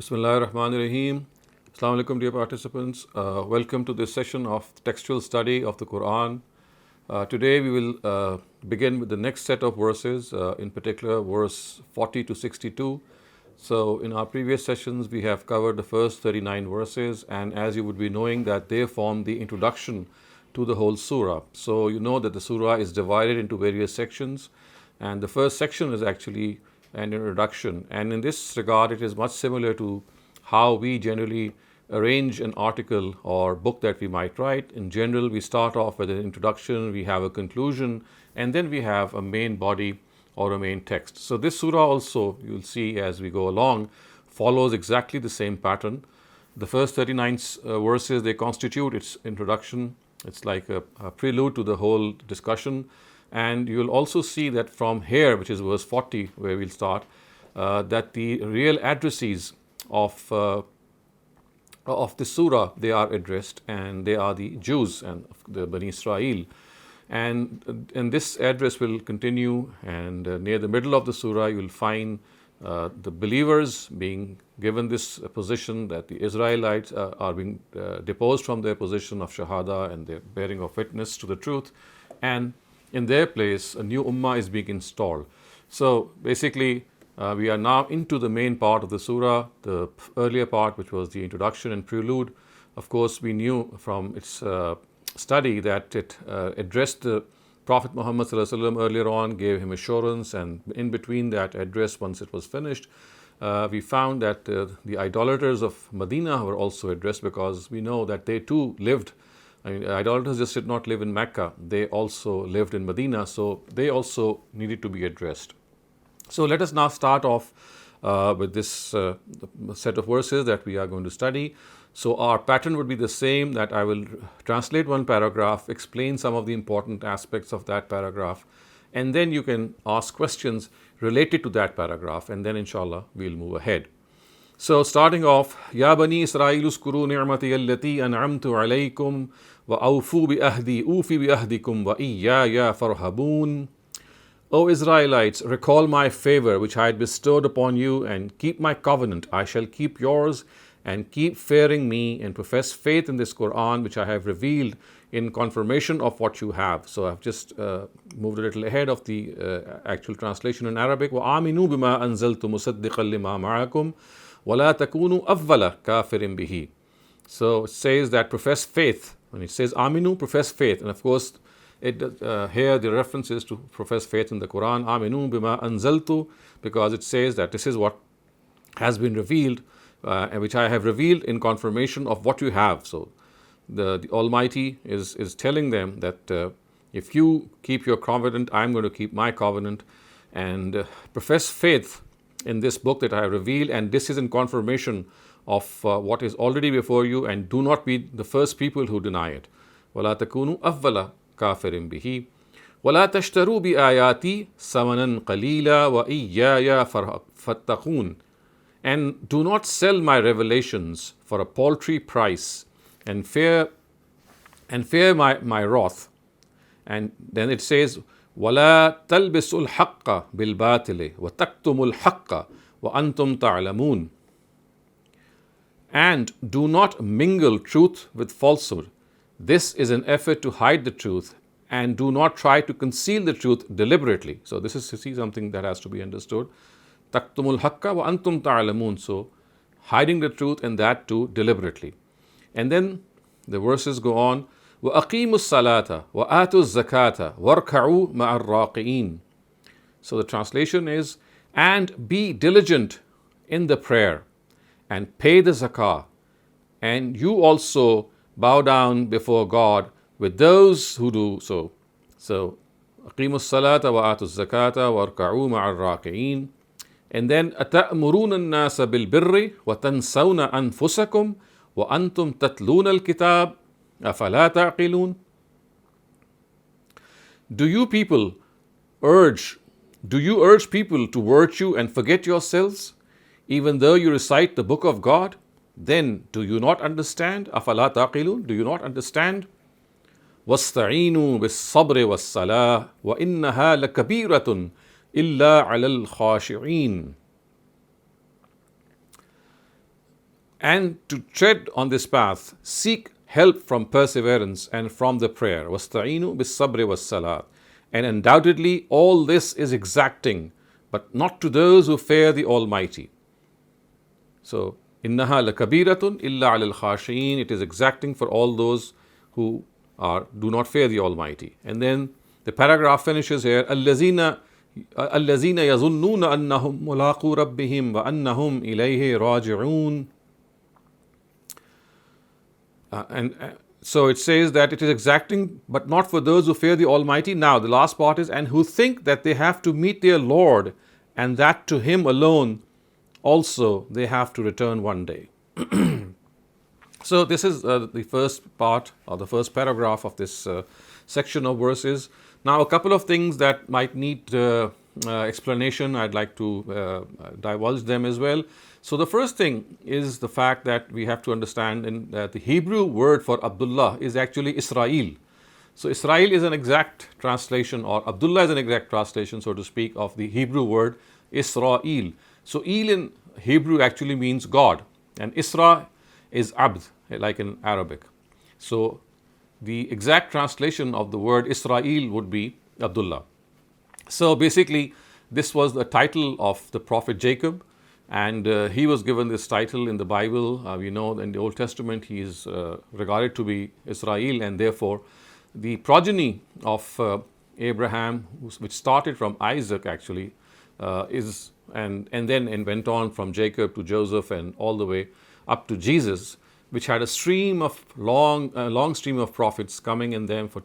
Bismillahirrahmanirrahim. Assalamu alaikum, dear participants. Welcome to this session of textual study of the Quran. Today we will begin with the next set of verses, in particular verse 40 to 62. So in our previous sessions we have covered the first 39 verses, and as you would be knowing that they form the introduction to the whole surah. So you know that the surah is divided into various sections, and the first section is actually an introduction, and in this regard it is much similar to how we generally arrange an article or book that we might write. In general, we start off with an introduction, we have a conclusion, and then we have a main body or a main text. So this surah also, you will see as we go along, follows exactly the same pattern. The first 39 verses, they constitute its introduction. It's like a prelude to the whole discussion. And you will also see that from here, which is verse 40, where we'll start, that the real addressees of the surah, they are addressed, and they are the Jews and the Bani Israel. And this address will continue, and near the middle of the surah, you will find the believers being given this position that the Israelites are being deposed from their position of Shahada and their bearing of witness to the truth. And in their place, a new ummah is being installed. So basically, we are now into the main part of the surah. The earlier part, which was the introduction and prelude, of course, we knew from its study that it addressed the Prophet Muhammad ﷺ earlier on, gave him assurance, and in between that address, once it was finished, we found that the idolaters of Medina were also addressed, because we know that they too lived. I mean, idolaters just did not live in Mecca, they also lived in Medina, so they also needed to be addressed. So let us now start off with this set of verses that we are going to study. So our pattern would be the same, that I will translate one paragraph, explain some of the important aspects of that paragraph, and then you can ask questions related to that paragraph, and then inshallah we'll move ahead. So starting off, Ya Bani Israil uskuru ni'mati allati an'amtu alaykum wa awfu bi ahdi ufi bi ahdikum wa iyaya farhabun. O Israelites, recall my favor which I had bestowed upon you, and keep my covenant. I shall keep yours, and keep fearing me, and profess faith in this Quran which I have revealed in confirmation of what you have. So I've just moved a little ahead of the actual translation in Arabic. Wa aminu bima anzaltu musaddiqan lima ma'akum وَلَا تَكُونُوا أَوَّلَ كَافِرٍ بِهِ. So it says that profess faith. When it says aminu, profess faith. And of course, here the reference is to profess faith in the Quran. Aminu bima anzaltu, because it says that this is what has been revealed, which I have revealed in confirmation of what you have. So the Almighty is telling them that if you keep your covenant, I'm going to keep my covenant, and profess faith in this book that I have revealed, and this is in confirmation of what is already before you, and do not be the first people who deny it. وَلَا تَكُونُوا أَوَّلَ كَافِرٍ بِهِ وَلَا تَشْتَرُوا بِآيَاتِي ثَمَنًا قَلِيلًا وَإِيَّايَ فَاتَّقُونَ. And do not sell my revelations for a paltry price, and fear my wrath. And then it says, وَلَا تَلْبِسُوا الْحَقَّ بِالْبَاطِلِ وَتَكْتُمُوا الْحَقَّ وَأَنْتُمْ تَعْلَمُونَ. And do not mingle truth with falsehood. This is an effort to hide the truth, and do not try to conceal the truth deliberately. So this is something that has to be understood. تَكْتُمُوا الْحَقَّ وَأَنْتُمْ تَعْلَمُونَ. So hiding the truth, and that too deliberately. And then the verses go on. وَأَقِيمُوا الصَّلَاةَ وَآتُوا الزَّكَاةَ وَارْكَعُوا مَعَ الرَّاكِعِينَ. So the translation is, and be diligent in the prayer, and pay the zakah, and you also bow down before God with those who do so. So, أَقِيمُوا الصَّلَاةَ وَآتُوا الزَّكَاةَ وَارْكَعُوا مَعَ الرَّاكِعِينَ. And then أَتَأْمُرُونَ النَّاسَ بِالْبِرِّ وَتَنْسَوْنَ أَنفُسَكُمْ وَأَنْتُمْ تَتْلُونَ الْكِتَابَ أَفَلَا تَعْقِلُونَ. Do you urge people to virtue and forget yourselves, even though you recite the book of God? Then do you not understand? أَفَلَا تَعْقِلُونَ. Do you not understand? وَاسْتَعِينُوا بِالصَّبْرِ وَالصَّلَاةِ وَإِنَّهَا And to tread on this path, seek help from perseverance and from the prayer. وَاسْتَعِينُوا بِالصَّبْرِ وَالصَّلَاةِ. And undoubtedly all this is exacting, but not to those who fear the Almighty. So, إِنَّهَا لَكَبِيرَةٌ إِلَّا عَلَى الْخَاشِعِينَ. It is exacting for all those who do not fear the Almighty. And then the paragraph finishes here, الَّذِينَ يَظُنُّونَ أَنَّهُمْ مُلَاقُو رَبِّهِمْ وَأَنَّهُمْ إِلَيْهِ رَاجِعُونَ. So it says that it is exacting, but not for those who fear the Almighty. Now, the last part is, and who think that they have to meet their Lord, and that to Him alone also they have to return one day. So this is the first part, or the first paragraph of this section of verses. Now, a couple of things that might need explanation, I'd like to divulge them as well. So the first thing is the fact that we have to understand that the Hebrew word for Abdullah is actually Israel. So Israel is an exact translation, or Abdullah is an exact translation, so to speak, of the Hebrew word Israel. So El in Hebrew actually means God, and Isra is Abd, like in Arabic. So the exact translation of the word Israel would be Abdullah. So basically, this was the title of the prophet Jacob, and he was given this title in the Bible. We know in the Old Testament he is regarded to be Israel, and therefore the progeny of Abraham, which started from Isaac actually, and then went on from Jacob to Joseph and all the way up to Jesus, which had a stream of long stream of prophets coming in them for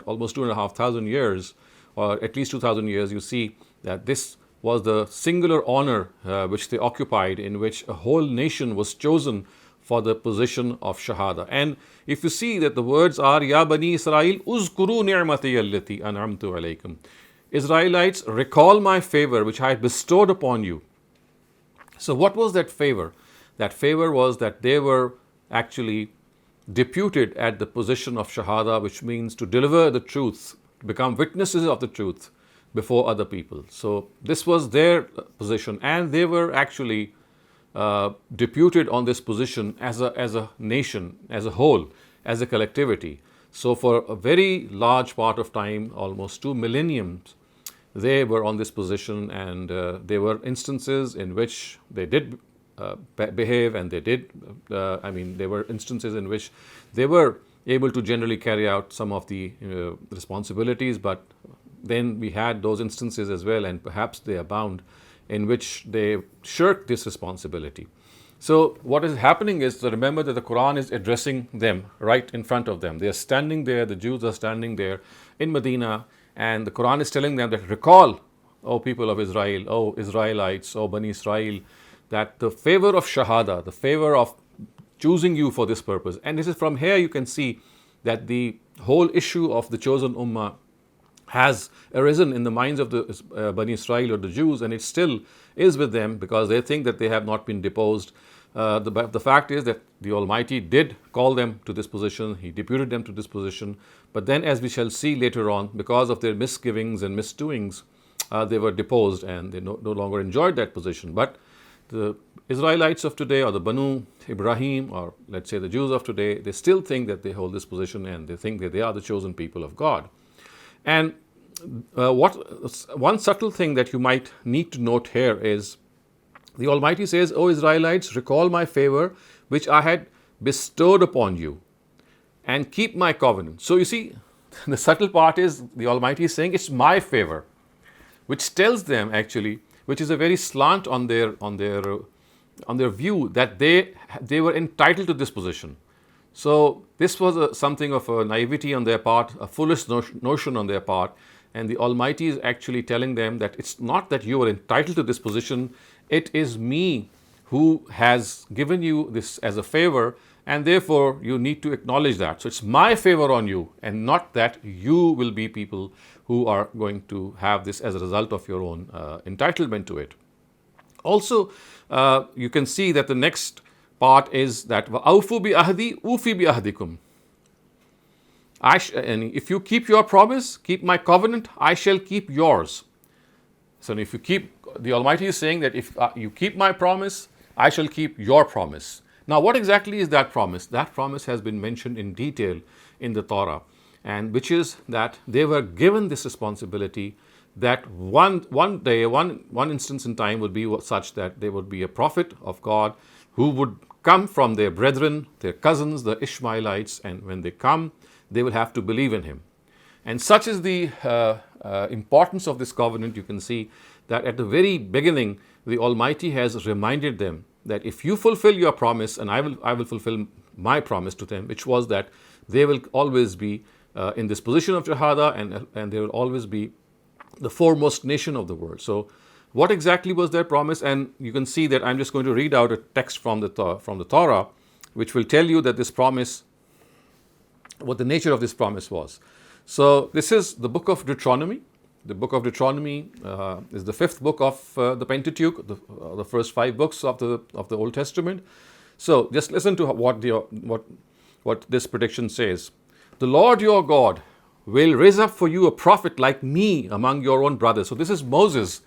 almost 2,500 years, or at least 2,000 years. You see that this was the singular honor which they occupied, in which a whole nation was chosen for the position of Shahada. And if you see that the words are, Ya Bani Israel, uzkuru ni'mati allati an'amtu alaykum. Israelites, recall my favor which I had bestowed upon you. So what was that favor? That favor was that they were actually deputed at the position of Shahada, which means to deliver the truth, to become witnesses of the truth before other people. So this was their position, and they were actually deputed on this position as a nation, as a whole, as a collectivity. So for a very large part of time, almost 2 millenniums, they were on this position, and there were instances in which they did behave, and they did, there were instances in which they were able to generally carry out some of the responsibilities, but then we had those instances as well, and perhaps they abound, in which they shirked this responsibility. So what is happening is, to remember that the Quran is addressing them right in front of them. They are standing there, the Jews are standing there in Medina, and the Quran is telling them that, recall, O people of Israel, O Israelites, O Bani Israel, that the favor of Shahada, the favor of choosing you for this purpose. And this is from here you can see that the whole issue of the chosen Ummah has arisen in the minds of the Bani Israel, or the Jews, and it still is with them, because they think that they have not been deposed. The fact is that the Almighty did call them to this position, He deputed them to this position, but then, as we shall see later on, because of their misgivings and misdoings, they were deposed, and they no longer enjoyed that position. But the Israelites of today, or the Banu Ibrahim, or let's say the Jews of today, they still think that they hold this position, and they think that they are the chosen people of God. And one subtle thing that you might need to note here is, the Almighty says, O Israelites, recall my favor which I had bestowed upon you, and keep my covenant. So you see, the subtle part is the Almighty is saying it's my favor, which tells them actually, which is a very slant on their view, that they were entitled to this position. So this was something of a naivety on their part, a foolish notion on their part, and the Almighty is actually telling them that it's not that you are entitled to this position, it is me who has given you this as a favor, and therefore you need to acknowledge that. So it's my favor on you, and not that you will be people who are going to have this as a result of your own entitlement to it. Also, you can see that the next part is that وَأَوْفُوا بِأَهْدِي أُوفِي بِأَهْدِكُمْ. And if you keep your promise, keep my covenant, I shall keep yours. So if the Almighty is saying that if you keep my promise, I shall keep your promise. Now, what exactly is that promise? That promise has been mentioned in detail in the Torah, and which is that they were given this responsibility that one day, one instance in time would be such that there would be a prophet of God who would come from their brethren, their cousins, the Ishmaelites, and when they come, they will have to believe in him. And such is the importance of this covenant. You can see that at the very beginning, the Almighty has reminded them that if you fulfill your promise, and I will fulfill my promise to them, which was that they will always be in this position of Shahada, and they will always be the foremost nation of the world. So, what exactly was their promise? And you can see that I'm just going to read out a text from the Torah, which will tell you that this promise, what the nature of this promise was. So, this is the book of Deuteronomy. The book of Deuteronomy is the fifth book of the Pentateuch, the first five books of the Old Testament. So, just listen to what this prediction says. The Lord your God will raise up for you a prophet like me among your own brothers. So, this is Moses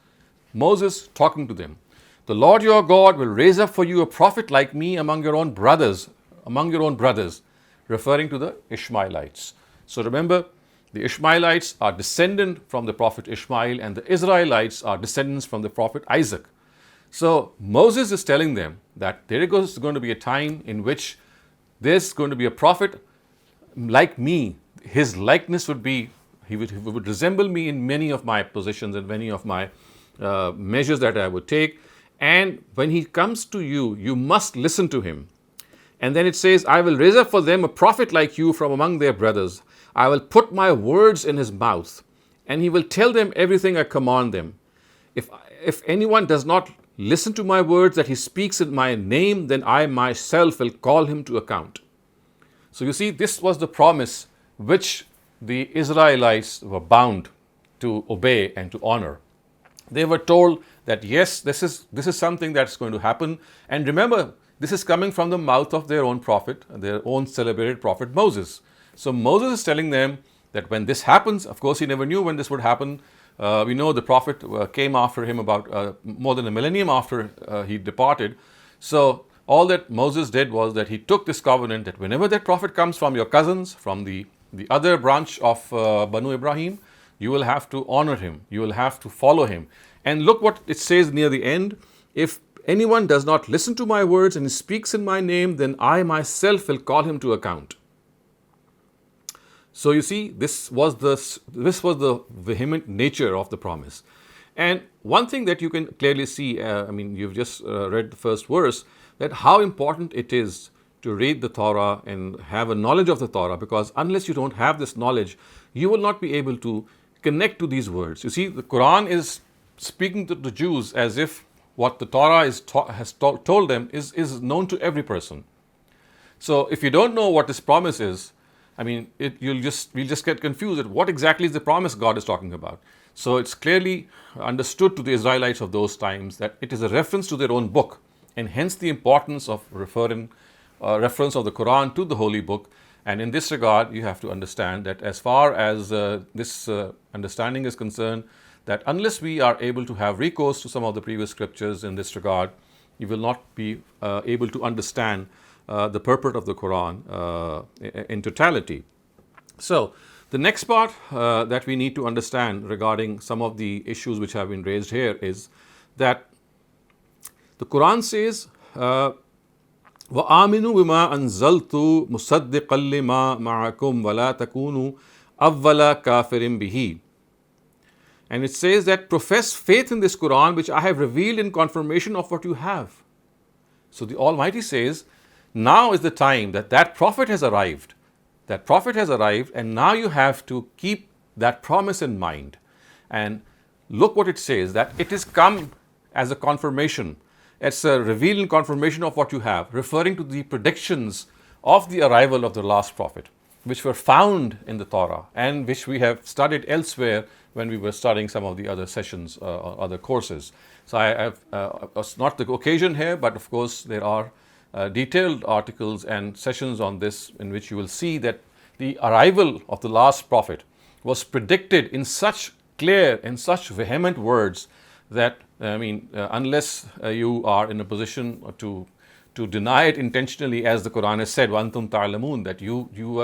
talking to them. The Lord your God will raise up for you a prophet like me among your own brothers, referring to the Ishmaelites. So, remember, the Ishmaelites are descendant from the prophet Ishmael, and the Israelites are descendants from the prophet Isaac. So, Moses is telling them that there is going to be a time in which there's going to be a prophet like me. His likeness would be, he would resemble me in many of my positions and many of my measures that I would take. And when he comes to you, you must listen to him. And then it says, I will raise up for them a prophet like you from among their brothers. I will put my words in his mouth, and he will tell them everything I command them. If anyone does not listen to my words that he speaks in my name, then I myself will call him to account. So you see, this was the promise which the Israelites were bound to obey and to honor. They were told that yes, this is something that's going to happen. And remember, this is coming from the mouth of their own prophet, their own celebrated prophet Moses. So Moses is telling them that when this happens, of course he never knew when this would happen. We know the prophet came after him about more than a millennium after he departed. So all that Moses did was that he took this covenant that whenever that prophet comes from your cousins, from the other branch of Banu Ibrahim, you will have to honor him, you will have to follow him. And look what it says near the end. If anyone does not listen to my words and speaks in my name, then I myself will call him to account. So you see, this was the vehement nature of the promise. And one thing that you can clearly see, you've just read the first verse, that how important it is to read the Torah and have a knowledge of the Torah, because unless you don't have this knowledge, you will not be able to connect to these words. You see, the Quran is speaking to the Jews as if what the Torah has told them is known to every person. So if you don't know what this promise is, we'll just get confused at what exactly is the promise God is talking about. So it's clearly understood to the Israelites of those times that it is a reference to their own book, and hence the importance of reference of the Quran to the holy book. And in this regard, you have to understand that as far as this understanding is concerned, that unless we are able to have recourse to some of the previous scriptures in this regard, you will not be able to understand the purport of the Quran in totality. So, the next part that we need to understand regarding some of the issues which have been raised here is that the Quran says, وَآمِنُوا بِمَا أَنزَلْتُ مُصَدِّقًا لِمَا مَعَكُمْ وَلَا تَكُونُوا أَوَّلَ كَافِرٍ بِهِ. And it says that profess faith in this Quran which I have revealed in confirmation of what you have. So the Almighty says, now is the time that prophet has arrived. That prophet has arrived, and now you have to keep that promise in mind. And look what it says, that it is come as a confirmation. It's a revealing confirmation of what you have, referring to the predictions of the arrival of the last prophet, which were found in the Torah and which we have studied elsewhere when we were studying some of the other sessions or other courses. So I have, it's not the occasion here, but of course there are detailed articles and sessions on this in which you will see that the arrival of the last prophet was predicted in such clear and such vehement words that unless you are in a position to to deny it intentionally, as the Quran has said, وَأَنْتُمْ تَعْلَمُونَ, that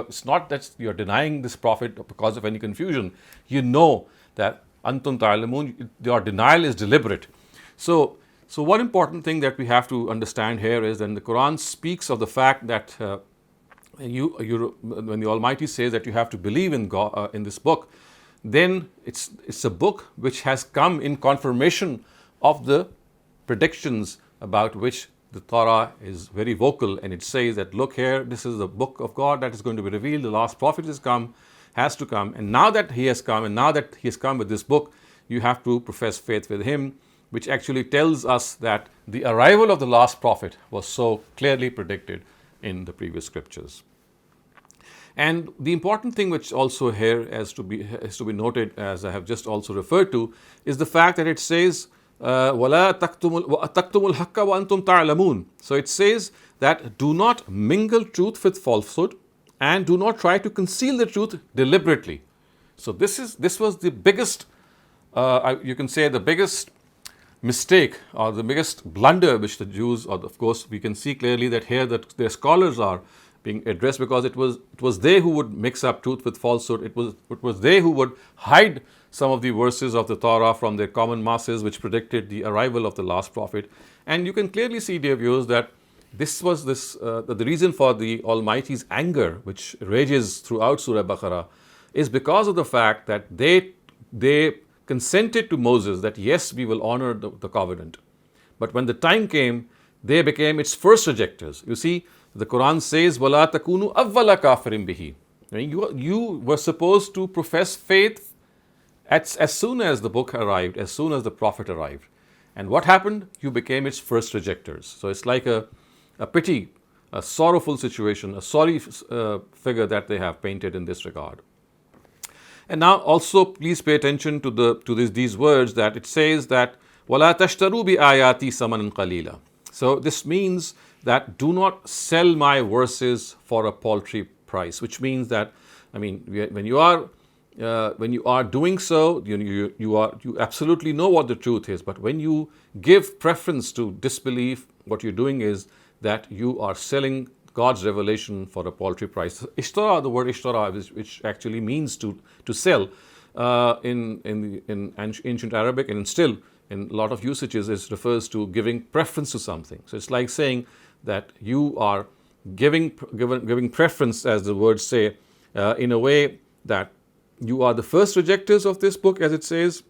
it's not that you're denying this prophet because of any confusion. You know that أَنْتُمْ تَعْلَمُونَ, your denial is deliberate. So one important thing that we have to understand here is that the Quran speaks of the fact that when the Almighty says that you have to believe in God, in this book, then it's a book which has come in confirmation of the predictions about which the Torah is very vocal, and it says that, look here, this is the book of God that is going to be revealed. The last prophet has to come, and now that he has come, with this book, you have to profess faith with him, which actually tells us that the arrival of the last prophet was so clearly predicted in the previous scriptures. And the important thing which also here has to be noted, as I have just also referred to, is the fact that it says, وَلَا تَكْتُمُوا الْحَقَّ وَأَنْتُمْ تَعْلَمُونَ. So it says that do not mingle truth with falsehood and do not try to conceal the truth deliberately. So this was the biggest, you can say the biggest mistake or the biggest blunder which the Jews, or of course we can see clearly that here that their scholars are being addressed, because it was they who would mix up truth with falsehood. It was they who would hide some of the verses of the Torah from their common masses, which predicted the arrival of the last prophet. And you can clearly see, dear viewers, that this was the reason for the Almighty's anger, which rages throughout Surah Baqarah, is because of the fact that they consented to Moses that yes, we will honor the covenant. But when the time came, they became its first rejectors. You see, the Quran says, وَلَا تَكُونُوا أَوَّلَ كَافِرٍ بِهِ. You were supposed to profess faith as soon as the book arrived, as soon as the prophet arrived. And what happened? You became its first rejectors. So it's like a pity, a sorrowful situation, a sorry figure that they have painted in this regard. And now also please pay attention to these words, that it says that وَلَا تَشْتَرُوا بِآيَاتِي ثَمَنًا قَلِيلًا. So this means that do not sell my verses for a paltry price, which means that, I mean, when you are doing so, you absolutely know what the truth is. But when you give preference to disbelief, what you're doing is that you are selling God's revelation for a paltry price. Ishtara, the word ishtara, which actually means to sell, in ancient Arabic, and still in a lot of usages, it refers to giving preference to something. So it's like saying that you are giving preference, as the words say, in a way that you are the first rejectors of this book, as it says,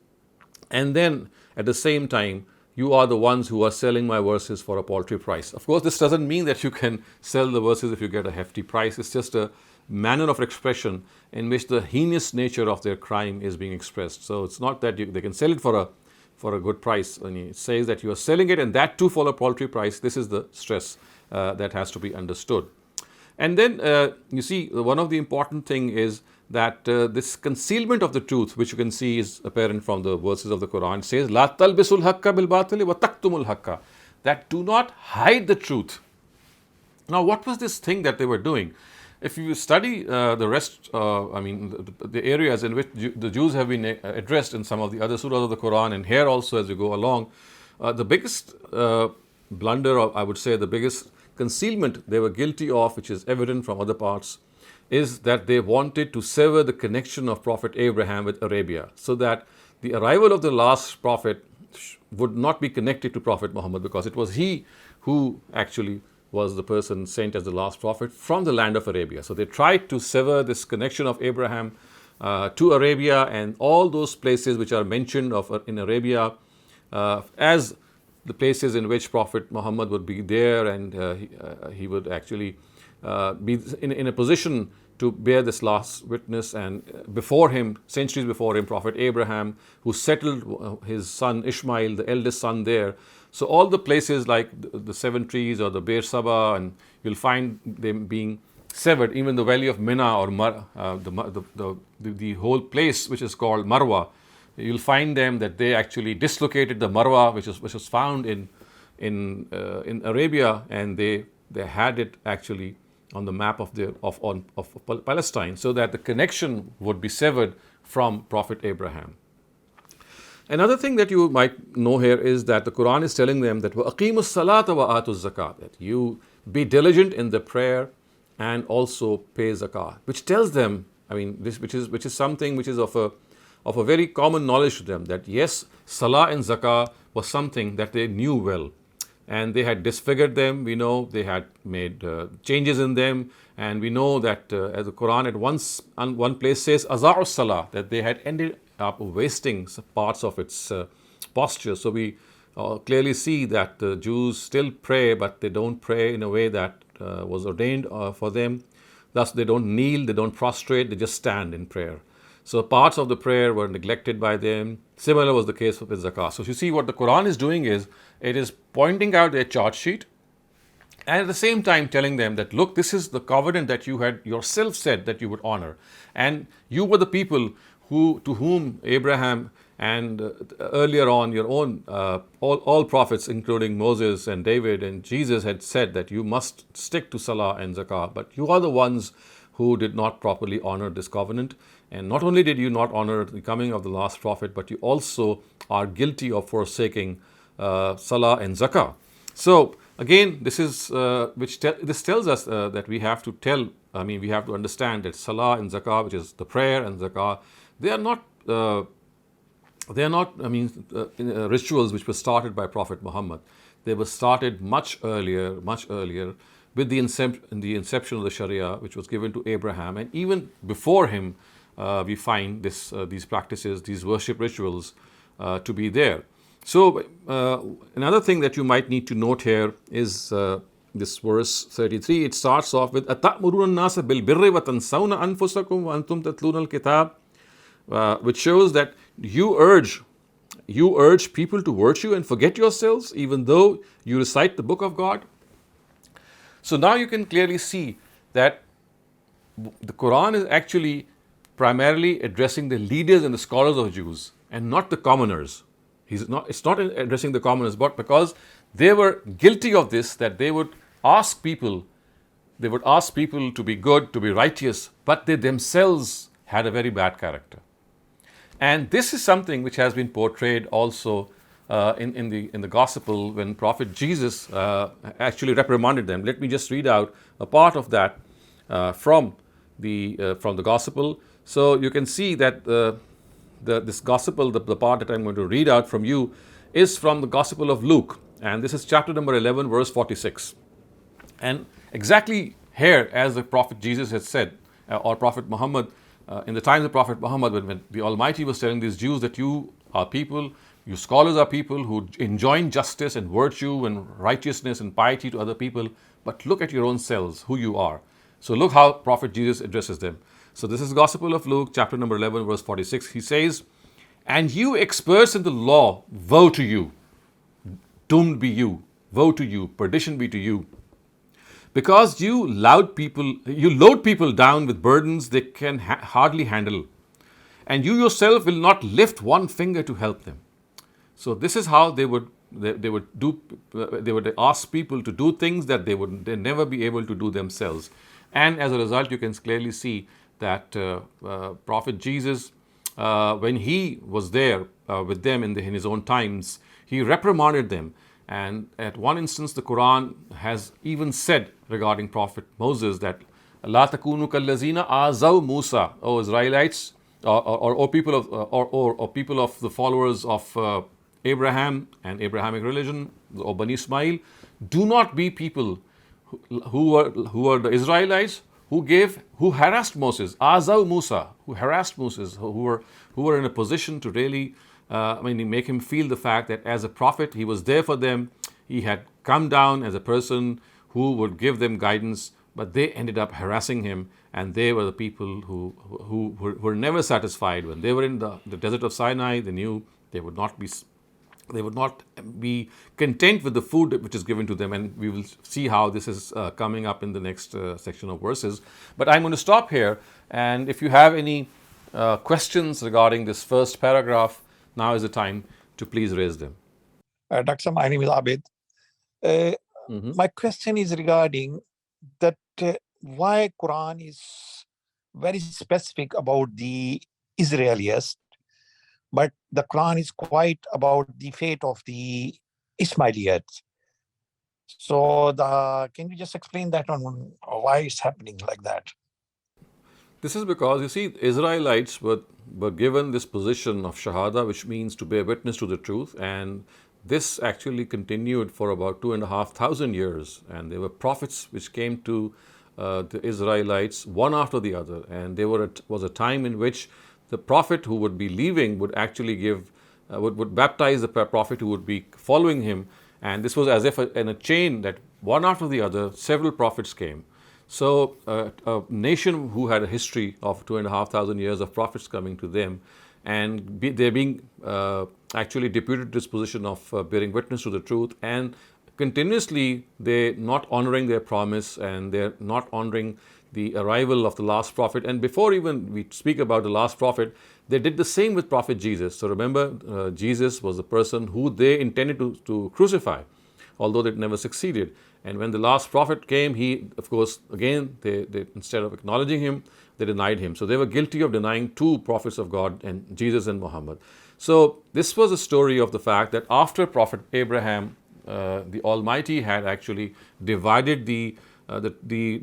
and then at the same time you are the ones who are selling my verses for a paltry price. Of course, this doesn't mean that you can sell the verses if you get a hefty price. It's just a manner of expression in which the heinous nature of their crime is being expressed. So it's not that they can sell it for a good price. And it says that you are selling it, and that too for a paltry price. This is the stress that has to be understood. And then you see, one of the important thing is that this concealment of the truth, which you can see is apparent from the verses of the Quran, says, "La talbisul haqqa bil batili wa taktumul haqqa," that do not hide the truth. Now, what was this thing that they were doing? If you study the rest, the areas in which the Jews have been addressed in some of the other surahs of the Quran, and here also as you go along, the biggest blunder, or I would say the biggest concealment they were guilty of, which is evident from other parts, is that they wanted to sever the connection of Prophet Abraham with Arabia, so that the arrival of the last prophet would not be connected to Prophet Muhammad, because it was he who actually was the person sent as the last prophet from the land of Arabia. So they tried to sever this connection of Abraham to Arabia, and all those places which are mentioned in Arabia as the places in which Prophet Muhammad would be there, and he would actually be in a position to bear this last witness. And before him, centuries before him, Prophet Abraham, who settled his son Ishmael, the eldest son, there. So all the places like the seven trees or the Beer Saba, and you'll find them being severed. Even the valley of Mina, or the whole place which is called Marwa, you'll find them that they actually dislocated the Marwa, which was found in Arabia, and they had it actually on the map of Palestine, so that the connection would be severed from Prophet Abraham. Another thing that you might know here is that the Quran is telling them that وَأَقِيمُوا الصَّلَاةَ وَآتُوا الزَّكَاةَ, that you be diligent in the prayer and also pay zakah, which tells them, I mean, this which is something which is of a very common knowledge to them, that yes, salah and zakah was something that they knew well, and they had disfigured them. We know they had made changes in them, and we know that as the Quran at one place says azar salah, that they had ended up wasting parts of its posture. So we clearly see that the Jews still pray, but they don't pray in a way that was ordained for them. Thus, they don't kneel, they don't prostrate, they just stand in prayer. So parts of the prayer were neglected by them. Similar was the case with zakah. So you see, what the Quran is doing is, it is pointing out their chart sheet, and at the same time telling them that, look, this is the covenant that you had yourself said that you would honor. And you were the people to whom Abraham and earlier on your own, all prophets, including Moses and David and Jesus, had said that you must stick to Salah and Zakah. But you are the ones who did not properly honor this covenant. And not only did you not honor the coming of the last prophet, but you also are guilty of forsaking Salah and Zakah. So again, this is this tells us that we have to we have to understand that Salah and Zakah, which is the prayer and Zakah, they are not rituals which were started by Prophet Muhammad. They were started much earlier, with the inception of the Sharia, which was given to Abraham, and even before him, we find these practices, these worship rituals, to be there. So another thing that you might need to note here is this verse 33. It starts off with أَتَأْمُرُونَ النَّاسَ بِالْبِرِّ وَتَنْسَوْنَ أَنفُسَكُمْ وَأَنْتُمْ تَتْلُونَ الْكِتَابَ, which shows that you urge people to virtue and forget yourselves, even though you recite the book of God. So now you can clearly see that the Quran is actually primarily addressing the leaders and the scholars of Jews, and not the commoners. It's not addressing the commoners, but because they were guilty of this, that they would ask people to be good, to be righteous, but they themselves had a very bad character. And this is something which has been portrayed also in the gospel, when Prophet Jesus actually reprimanded them. Let me just read out a part of that from the gospel. So you can see that this gospel, the part that I'm going to read out from you, is from the Gospel of Luke, and this is chapter number 11, verse 46. And exactly here, as the Prophet Jesus had said, or Prophet Muhammad, in the times of Prophet Muhammad, when the Almighty was telling these Jews that you are people, you scholars are people who enjoin justice and virtue and righteousness and piety to other people, but look at your own selves, who you are. So look how Prophet Jesus addresses them. So this is Gospel of Luke, chapter number 11, verse 46. He says, "And you experts in the law, woe to you, doomed be you, woe to you, perdition be to you, because you load people down with burdens they can hardly handle, and you yourself will not lift one finger to help them." So this is how they would ask people to do things that they never be able to do themselves. And as a result, you can clearly see that Prophet Jesus, when he was there with them in his own times, he reprimanded them. And at one instance, the Quran has even said regarding Prophet Moses that "La takunu kallazina azaw Musa," O Israelites, or people of the followers of Abraham and Abrahamic religion, or Bani Ismail, do not be people who were the Israelites who harassed Moses, Azaw Musa, who harassed Moses, who were in a position to really make him feel the fact that as a prophet he was there for them. He had come down as a person who would give them guidance, but they ended up harassing him, and they were the people who were never satisfied. When they were in the desert of Sinai, they knew they would not be content with the food which is given to them, and we will see how this is coming up in the next section of verses. But I'm going to stop here, and if you have any questions regarding this first paragraph, now is the time to please raise them. Dr. My name is Ahmed. My question is regarding that why Quran is very specific about the Israelis, but the Quran is quite about the fate of the Ismailites. So can you just explain that on why it's happening like that? This is because, you see, Israelites were given this position of Shahada, which means to bear witness to the truth, and this actually continued for about 2,500 years. And there were prophets which came to the Israelites one after the other, and there was a time in which the prophet who would be leaving would actually would baptize the prophet who would be following him, and this was as if in a chain that one after the other, several prophets came. So a nation who had a history of 2,500 years of prophets coming to them, and they're being actually deputed to this position of bearing witness to the truth, and continuously they're not honoring their promise, and they're not honoring the arrival of the last prophet. And before even we speak about the last prophet, they did the same with Prophet Jesus. So remember, Jesus was the person who they intended to crucify, although they never succeeded. And when the last prophet came, he, of course, again, they instead of acknowledging him, they denied him. So they were guilty of denying two prophets of God, and Jesus and Muhammad. So this was a story of the fact that after Prophet Abraham, the Almighty had actually divided the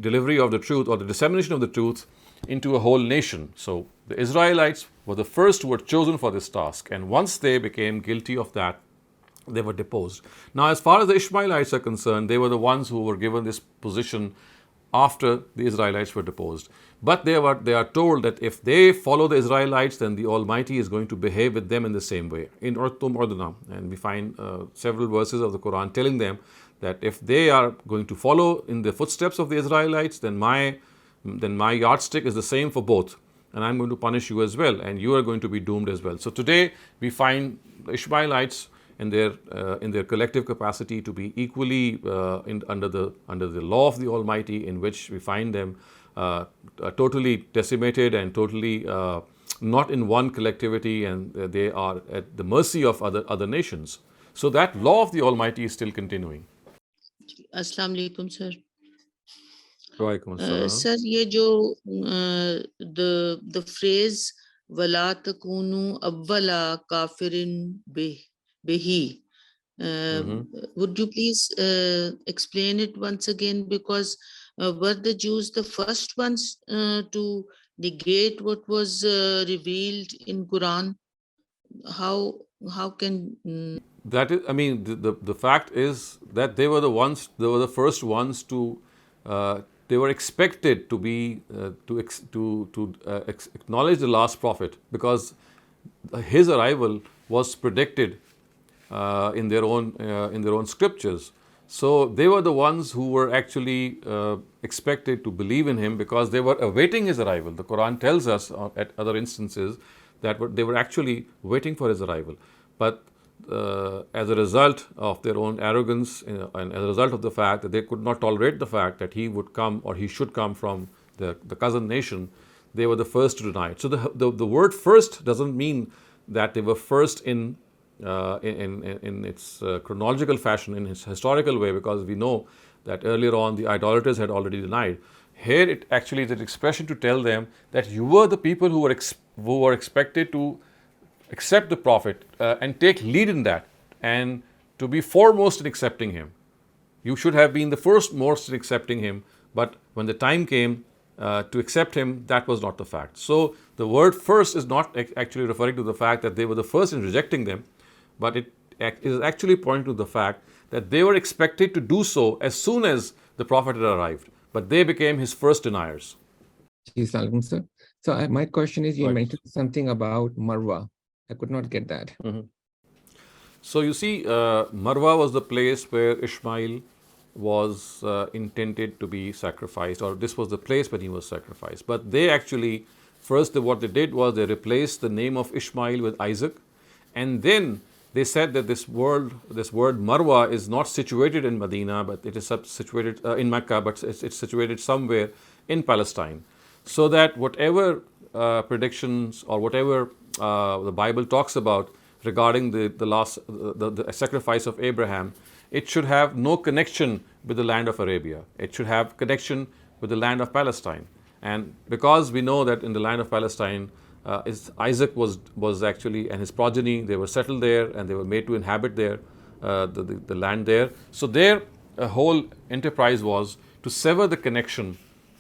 delivery of the truth, or the dissemination of the truth, into a whole nation. So the Israelites were the first who were chosen for this task, and once they became guilty of that, they were deposed. Now, as far as the Ishmaelites are concerned, they were the ones who were given this position after the Israelites were deposed. But they are told that if they follow the Israelites, then the Almighty is going to behave with them in the same way. In Urtum Orduna, and we find several verses of the Quran telling them that if they are going to follow in the footsteps of the Israelites, then my yardstick is the same for both, and I'm going to punish you as well, and you are going to be doomed as well. So today we find the Ishmaelites in their collective capacity to be equally under the law of the Almighty, in which we find them totally decimated and totally not in one collectivity, and they are at the mercy of other nations. So that law of the Almighty is still continuing. Assalamu alaikum, sir. Walaikum assalam. Sir, ye jo the phrase wala takunu awwala kafirin bihi, would you please explain it once again? Because were the Jews the first ones to negate what was revealed in Quran? How can that is, I mean, the fact is that they were the first ones to they were expected to be acknowledge the last prophet, because his arrival was predicted in their own scriptures. So they were the ones who were actually expected to believe in him, because they were awaiting his arrival. The Quran tells us at other instances that they were actually waiting for his arrival. But as a result of their own arrogance, and as a result of the fact that they could not tolerate the fact that he would come, or he should come from the cousin nation, they were the first to deny it. So the word first doesn't mean that they were first in its chronological fashion, in its historical way, because we know that earlier on the idolaters had already denied. Here it actually is an expression to tell them that you were the people who were expected to accept the prophet and take lead in that, and to be foremost in accepting him. You should have been the firstmost in accepting him, but when the time came to accept him, that was not the fact. So the word first is not actually referring to the fact that they were the first in rejecting them, but it is actually pointing to the fact that they were expected to do so as soon as the prophet had arrived, but they became his first deniers. Sir. So my question is, you Right. mentioned something about Marwa. I could not get that. So you see, Marwa was the place where Ishmael was intended to be sacrificed, or this was the place when he was sacrificed. But they actually, first what they did was they replaced the name of Ishmael with Isaac, and then they said that this word Marwa is not situated in Medina, but it is situated in Mecca, but it's situated somewhere in Palestine. So that whatever predictions or whatever the Bible talks about regarding the sacrifice of Abraham, it should have no connection with the land of Arabia. It should have connection with the land of Palestine. And because we know that in the land of Palestine, Isaac was actually, and his progeny, they were settled there and they were made to inhabit there, the land there. So their whole enterprise was to sever the connection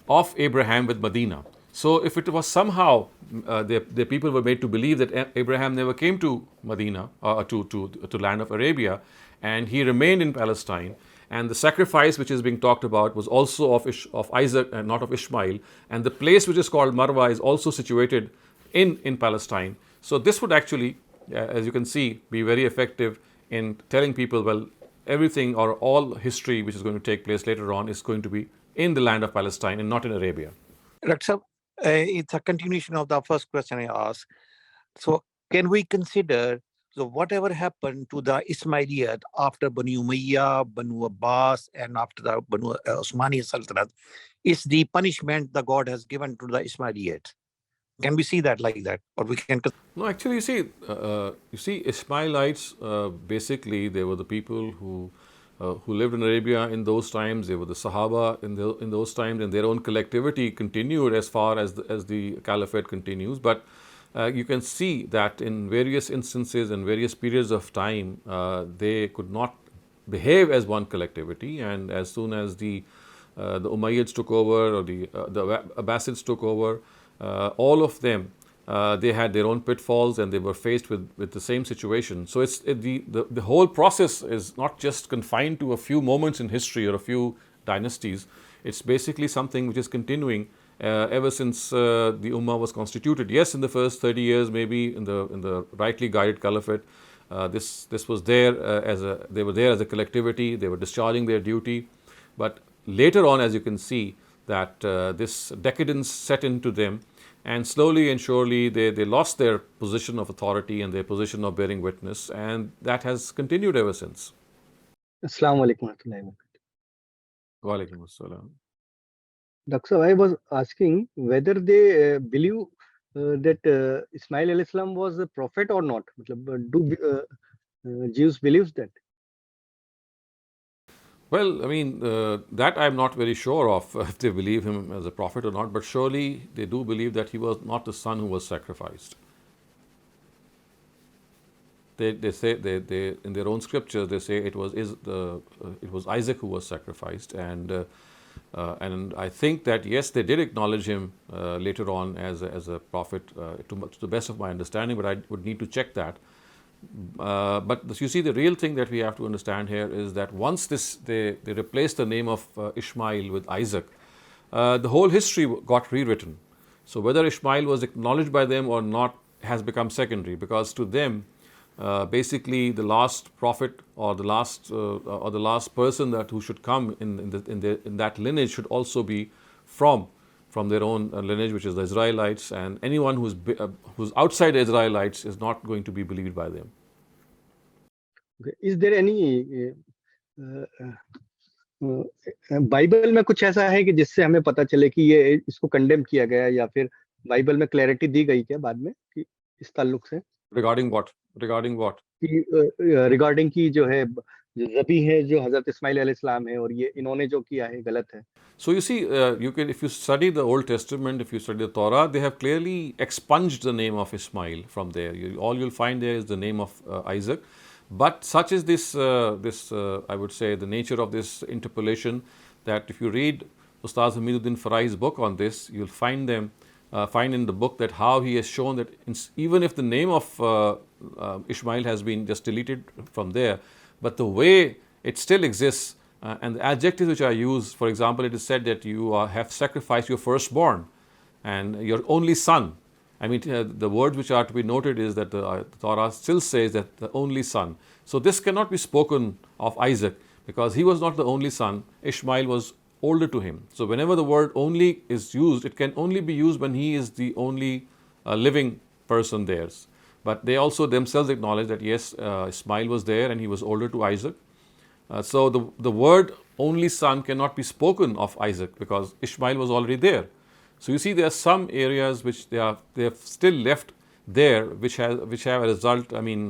of Abraham with Medina. So if it was somehow the people were made to believe that Abraham never came to Medina, to land of Arabia, and he remained in Palestine, and the sacrifice which is being talked about was also of Isaac and not of Ishmael, and the place which is called Marwa is also situated in Palestine. So this would actually, as you can see, be very effective in telling people, well, everything or all history which is going to take place later on is going to be in the land of Palestine and not in Arabia. Dr. It's a continuation of the first question I asked. So can we consider, so whatever happened to the Ismailiyat after Banu Umayyah, Banu Abbas, and after the Banu Osmani Sultanate is the punishment the God has given to the Ismailiyat? Can we see that like that? Or we can... No, actually, you see, Ishmaelites, basically, they were the people who lived in Arabia in those times. They were the Sahaba in those times, and their own collectivity continued as far as the Caliphate continues. But you can see that in various instances and various periods of time, they could not behave as one collectivity. And as soon as the Umayyads took over, or the Abbasids took over, all of them, they had their own pitfalls and they were faced with the same situation. So the whole process is not just confined to a few moments in history or a few dynasties. It's basically something which is continuing ever since the Ummah was constituted. Yes, in the first 30 years, maybe in the rightly guided caliphate, this was there they were there as a collectivity. They were discharging their duty, but later on, as you can see, that this decadence set into them, and slowly and surely they lost their position of authority and their position of bearing witness, and that has continued ever since. Assalamu alaikum warahmatullahi wabarakatuh. Wa alaikum assalam. Doctor, I was asking whether they believe that Ismail alayhi salam was a prophet or not. Do Jews believe that? Well, I mean, that I'm not very sure of if they believe him as a prophet or not, but surely they do believe that he was not the son who was sacrificed. They say they in their own scriptures they say it was Isaac who was sacrificed, and I think that yes, they did acknowledge him later on as a prophet to the best of my understanding, but I would need to check that. But you see, the real thing that we have to understand here is that once they replaced the name of Ishmael with Isaac, the whole history got rewritten. So whether Ishmael was acknowledged by them or not has become secondary, because to them, basically the last prophet or the last person who should come in that lineage should also be from their own lineage, which is the Israelites, and anyone who's outside the Israelites is not going to be believed by them. Okay. Is there any Bible में कुछ ऐसा है कि जिससे हमें पता चले कि ये इसको कंडेम किया गया, या फिर बाइबल में क्लैरिटी दी गई क्या बाद में कि इस ताल्लुक से? Regarding what? रिगार्डिंग की जो है ज़बी है जो हजरत इस्माइल अलैहिस्सलाम है, और ये इन्होंने जो किया है गलत है. So you see, if you study the Old Testament, if you study the Torah, they have clearly expunged the name of Ismail from there. All you'll find there is the name of Isaac. But such is this, I would say, the nature of this interpolation, that if you read Ustaz Hamiduddin Farai's book on this, you'll find in the book that how he has shown that even if the name of Ishmael has been just deleted from there, but the way it still exists, and the adjectives which are used, for example, it is said that you have sacrificed your firstborn and your only son. I mean, the words which are to be noted is that the Torah still says that the only son. So this cannot be spoken of Isaac, because he was not the only son. Ishmael was older to him. So whenever the word only is used, it can only be used when he is the only living person there. But they also themselves acknowledge that yes, Ismail was there and he was older to Isaac. So the word only son cannot be spoken of Isaac, because Ishmael was already there. So you see, there are some areas which they have still left there, which have a result. I mean,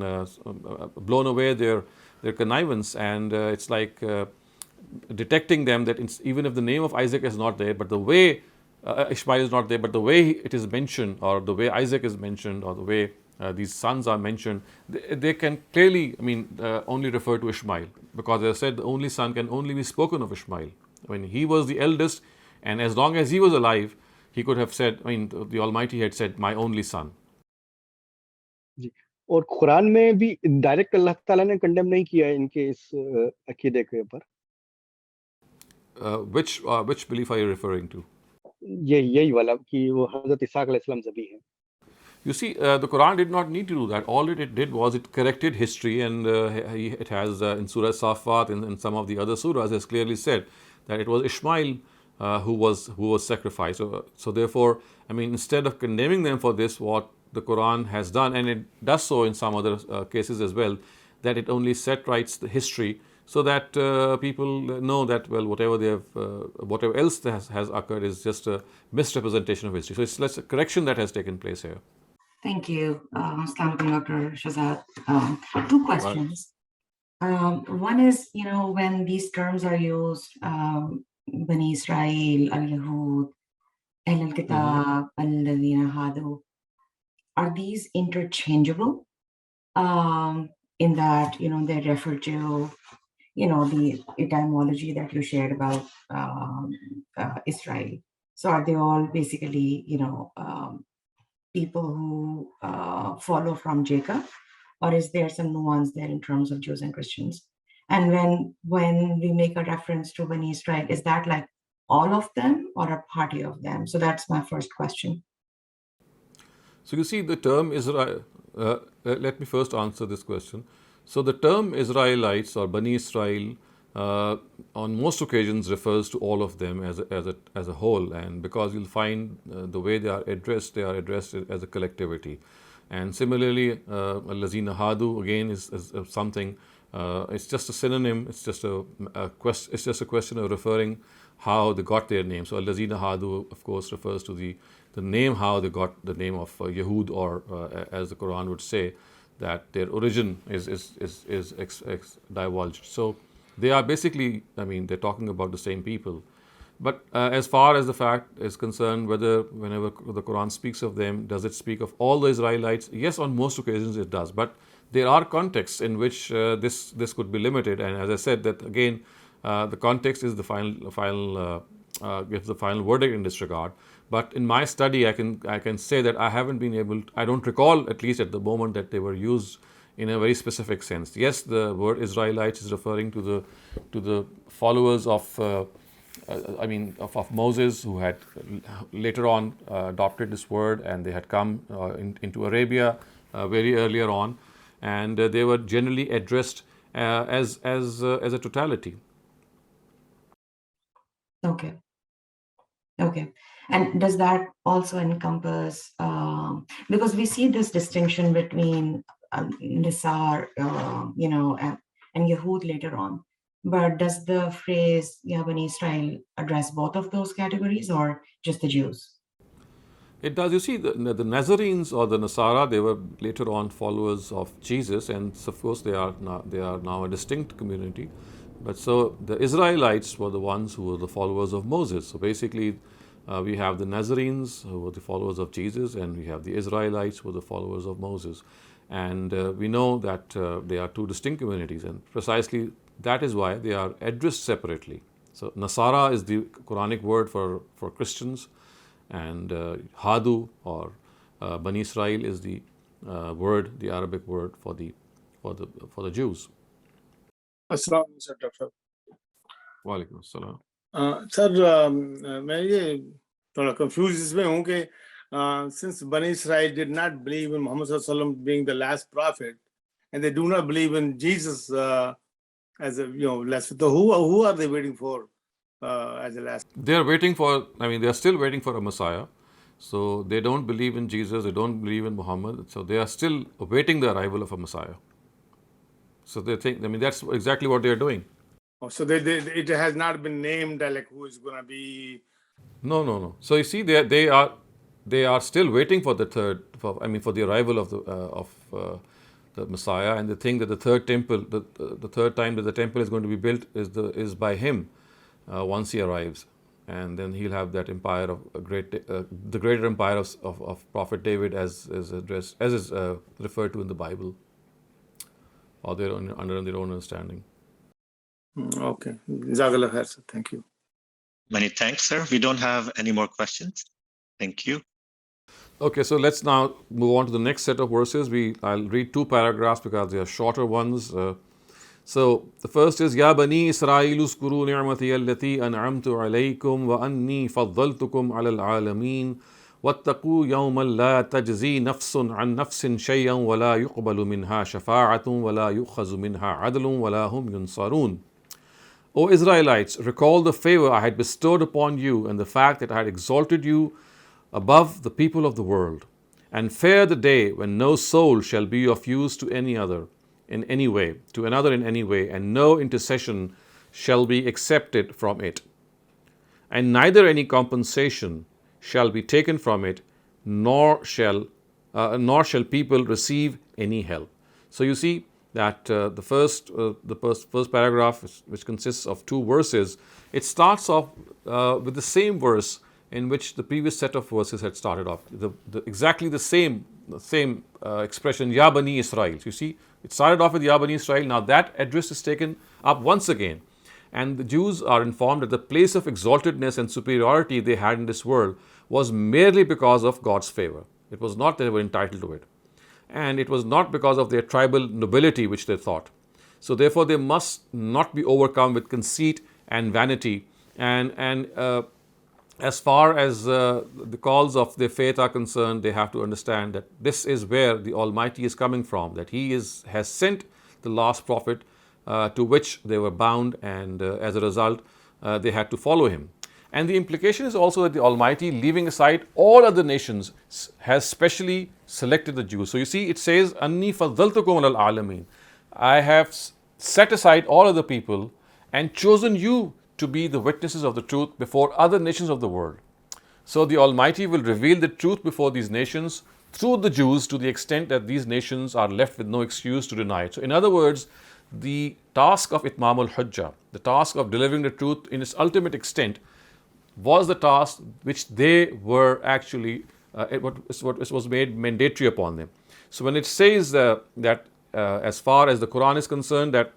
blown away their connivance, and it's like detecting them that even if the name of Isaac is not there, but the way Ishmael is not there, but the way it is mentioned, or the way Isaac is mentioned, or the way these sons are mentioned, they can clearly, only refer to Ishmael, because as I said, the only son can only be spoken of Ishmael. When he was the eldest, and as long as he was alive, he could have said, the Almighty had said, my only son. जी और कुरान में भी direct अल्लाह ताला ने condemn नहीं किया है इनके इस अकीदे के ऊपर. Which belief are you referring to? यही वाला कि वो हजरत इसाक अलैहिस्सलाम ज़बी हैं. You see, the Quran did not need to do that. All it did was it corrected history, and it has in Surah Safat and in some of the other surahs has clearly said that it was Ishmael who was sacrificed. So therefore, instead of condemning them for this, what the Quran has done, and it does so in some other cases as well, that it only set rights the history, so that people know that, well, whatever else has occurred is just a misrepresentation of history. So it's less a correction that has taken place here. Thank you. Assalamu alaikum, Dr. Shehzad. Two questions. One is, when these terms are used, Bani Israel, Al-Yahud, Ahl al-Kitab, Al-Ladhina Hadu, are these interchangeable in that, they refer to, the etymology that you shared about Israel? So are they all basically, people who follow from Jacob, or is there some nuance there in terms of Jews and Christians? And when we make a reference to Bani Israel, is that like all of them or a party of them? So that's my first question. So you see, the term Israel, let me first answer this question. So the term Israelites or Bani Israel on most occasions refers to all of them as a whole, and because you'll find the way they are addressed as a collectivity. And similarly, Al-Lazina Hadu again is something. It's just a synonym. It's just a question of referring how they got their name. So Al-Lazina Hadu, of course, refers to the name, how they got the name of Yahud, or as the Quran would say, that their origin is divulged. So they are basically, they're talking about the same people. But as far as the fact is concerned, whenever the Quran speaks of them, does it speak of all the Israelites? Yes, on most occasions it does. But there are contexts in which this could be limited. And as I said, that again, the context is the final gives the final verdict in this regard. But in my study, I can say that I don't recall, at least at the moment, that they were used in a very specific sense. Yes, the word Israelites is referring to the followers of Moses, who had later on adopted this word, and they had come into Arabia very earlier on, and they were generally addressed as a totality. Okay. And does that also encompass, because we see this distinction between Nisar, and Yahud later on, but does the phrase Bani Israel address both of those categories or just the Jews? It does. You see, the Nazarenes or the Nasara, they were later on followers of Jesus, and of course they are now a distinct community. But so the Israelites were the ones who were the followers of Moses. So basically, we have the Nazarenes who were the followers of Jesus, and we have the Israelites who were the followers of Moses. And we know that they are two distinct communities, and precisely that is why they are addressed separately. So Nasara is the Quranic word for Christians, and Hadu or Bani Israel is the Arabic word for the Jews. अस्सलाम वालेकुम sir doctor. वालेकुम अस्सलाम. Sir मैं ये थोड़ा confuse इसमें हूँ कि since Bani Israel did not believe in Muhammad sallallahu alaihi wasallam being the last prophet, and they do not believe in Jesus as a last, so who are they waiting for as a last? They are waiting for. They are still waiting for a Messiah. So they don't believe in Jesus. They don't believe in Muhammad. So they are still awaiting the arrival of a Messiah. So they think. That's exactly what they are doing. Oh, so it has not been named like who is going to be. No. So you see, they are still waiting for the for the arrival of the Messiah, and they think that the third temple, the third time that the temple is going to be built is by him once he arrives. and then he'll have that empire of the greater empire of Prophet David as addressed, as is referred to in the Bible, or under their own understanding. Okay. Jazakallah khair, sir. Thank you. Many thanks, sir. We don't have any more questions. Thank you. Okay, so let's now move on to the next set of verses. I'll read 2 paragraphs because they are shorter ones. So the first is Ya Bani Israel uskuru ni'mati allati an'amtu alaykum wa anni faddaltukum 'ala al-'alamin wattaqu yawman la tajzi nafsun 'an nafsin shay'an wa la yuqbalu minha shafa'atun wa la yu'khazu minha 'adlun wa la hum yunsarun. O Israelites, recall the favor I had bestowed upon you and the fact that I had exalted you above the people of the world, and fear the day when no soul shall be of use to any other in any way, to another in any way, and no intercession shall be accepted from it, and neither any compensation shall be taken from it, nor shall people receive any help. So you see that the first paragraph, which consists of 2 verses, it starts off with the same verse in which the previous set of verses had started off. Exactly the same expression, Ya Bani Israel. So you see, it started off with Ya Bani Israel. Now that address is taken up once again. And the Jews are informed that the place of exaltedness and superiority they had in this world was merely because of God's favor. It was not that they were entitled to it. And it was not because of their tribal nobility which they thought. So therefore they must not be overcome with conceit and vanity. And as far as the calls of their faith are concerned, they have to understand that this is where the Almighty is coming from, that He has sent the last prophet to which they were bound, and as a result, they had to follow him. And the implication is also that the Almighty, leaving aside all other nations, has specially selected the Jews. So you see, it says, Anni faddaltukum alal alamin. I have set aside all other people and chosen you to be the witnesses of the truth before other nations of the world. So the Almighty will reveal the truth before these nations through the Jews, to the extent that these nations are left with no excuse to deny it. So in other words, the task of Itmam al-Hujjah, the task of delivering the truth in its ultimate extent, was the task which they were actually, what was made mandatory upon them. So when it says that as far as the Quran is concerned, that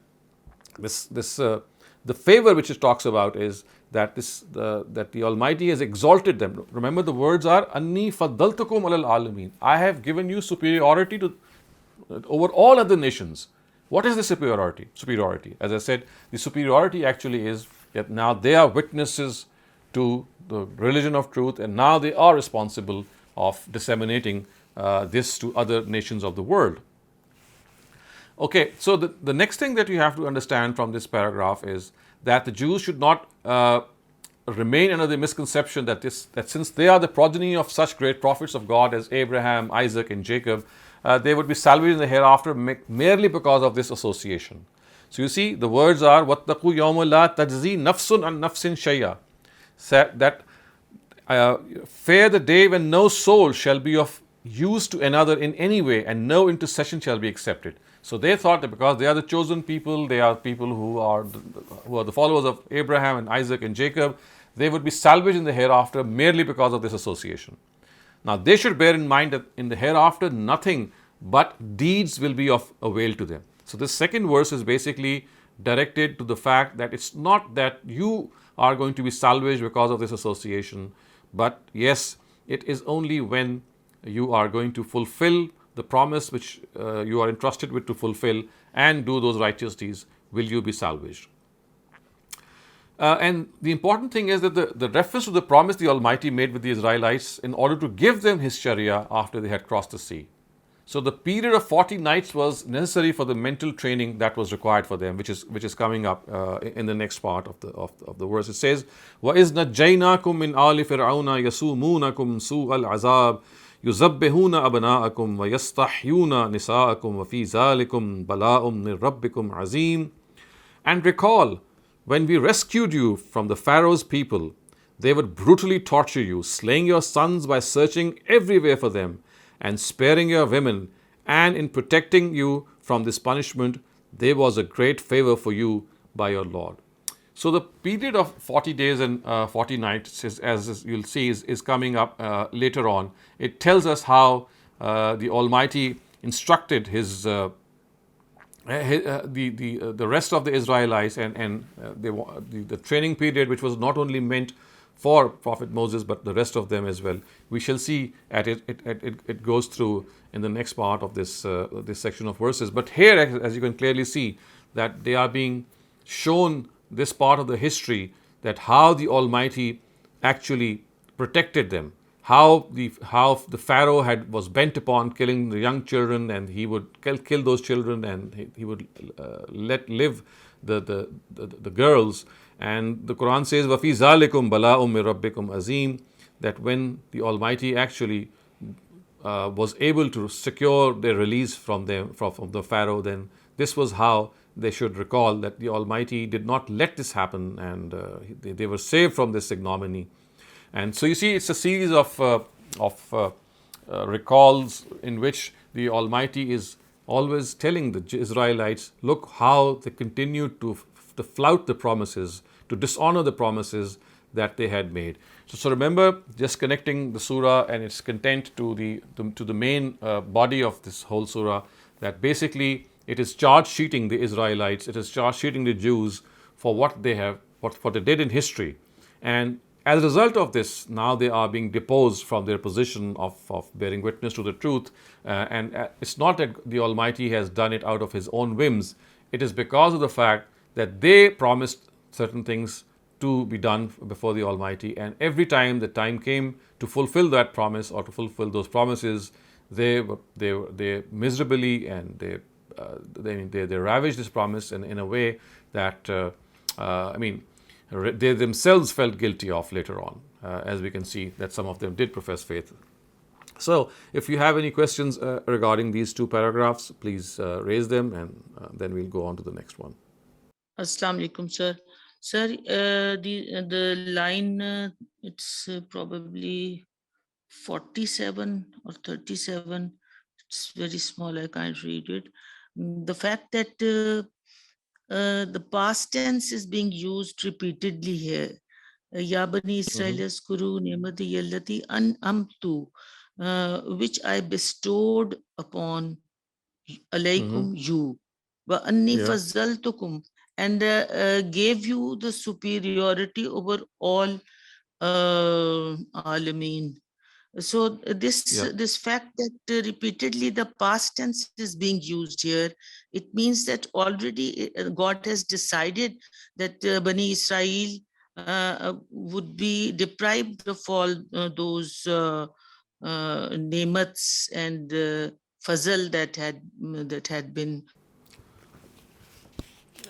the favor which it talks about is that that the Almighty has exalted them. Remember, the words are Anni faddaltukum alal alamin. I have given you superiority over all other nations. What is the superiority? As I said, the superiority actually is that now they are witnesses to the religion of truth, and now they are responsible of disseminating this to other nations of the world. Okay, so the next thing that you have to understand from this paragraph is that the Jews should not remain under the misconception that since they are the progeny of such great prophets of God as Abraham, Isaac, and Jacob, they would be salvaged in the hereafter merely because of this association. So you see, the words are وَاتَّقُوا يَوْمَ لَا تَجْزِي نَفْسٌ عَنْ نَفْسٍ شَيْئًا. That fear the day when no soul shall be of use to another in any way, and no intercession shall be accepted. So they thought that because they are the chosen people, they are people who are the followers of Abraham and Isaac and Jacob, they would be salvaged in the hereafter merely because of this association. Now they should bear in mind that in the hereafter nothing but deeds will be of avail to them. So this second verse is basically directed to the fact that it's not that you are going to be salvaged because of this association, but yes, it is only when you are going to fulfill the promise which you are entrusted with to fulfill and do those righteous deeds will you be salvaged. And the important thing is that the reference to the promise the Almighty made with the Israelites in order to give them His Sharia after they had crossed the sea. So the period of 40 nights was necessary for the mental training that was required for them, which is coming up in the next part of the verse. It says, وَإِذْ نَجَّيْنَاكُمْ مِنْ آلِ فِرْعَوْنَ يَسُومُونَكُمْ سُوءَ الْعَذَابِ يُذَبِّحُونَ أَبْنَاءَكُمْ وَيَسْتَحْيُونَ نِسَاءَكُمْ وَفِي ذَلِكُمْ بَلَاءٌ مِّن رَبِّكُمْ عَظِيمٌ. And recall, when we rescued you from the Pharaoh's people, they would brutally torture you, slaying your sons by searching everywhere for them, and sparing your women, and in protecting you from this punishment, there was a great favor for you by your Lord. So the period of 40 days and 40 nights, as you'll see, is coming up later on. It tells us how the Almighty instructed the rest of the Israelites, and the training period, which was not only meant for Prophet Moses but the rest of them as well. We shall see at it goes through in the next part of this section of verses. But here, as you can clearly see, that they are being shown this part of the history, that how the Almighty actually protected them, how the Pharaoh was bent upon killing the young children, and he would kill those children, and he would let live the girls. And the Quran says, وَفِي ذَلِكُمْ بَلَاءٌ مِّن رَبِّكُمْ عَظِيمٌ, that when the Almighty actually was able to secure their release from the Pharaoh, then this was how they should recall that the Almighty did not let this happen, and they were saved from this ignominy. And so you see, it's a series of recalls in which the Almighty is always telling the Israelites, look how they continued to flout the promises, to dishonor the promises that they had made. So remember, just connecting the surah and its content to the main body of this whole surah, that basically it is charge sheeting the Israelites, it is charge sheeting the Jews for what they did in history. And as a result of this, now they are being deposed from their position of bearing witness to the truth. And it's not that the Almighty has done it out of His own whims. It is because of the fact that they promised certain things to be done before the Almighty, and every time the time came to fulfill that promise or to fulfill those promises, they miserably and they ravaged this promise in a way that they themselves felt guilty of later on, as we can see that some of them did profess faith. So if you have any questions regarding these two paragraphs, please raise them, and then we'll go on to the next one. Assalamu alaikum, sir. Sir, the line, it's probably 47 or 37. It's very small, I can't read it. The fact that the past tense is being used repeatedly here. Ya Bani Israel yaskuru ni'mati allati an'amtu, which I bestowed upon alaykum you, wa anni fazzaltukum, and gave you the superiority over all alameen. So this fact that repeatedly the past tense is being used here, it means that already God has decided that Bani Israel would be deprived of all those nemats and fazal that had been.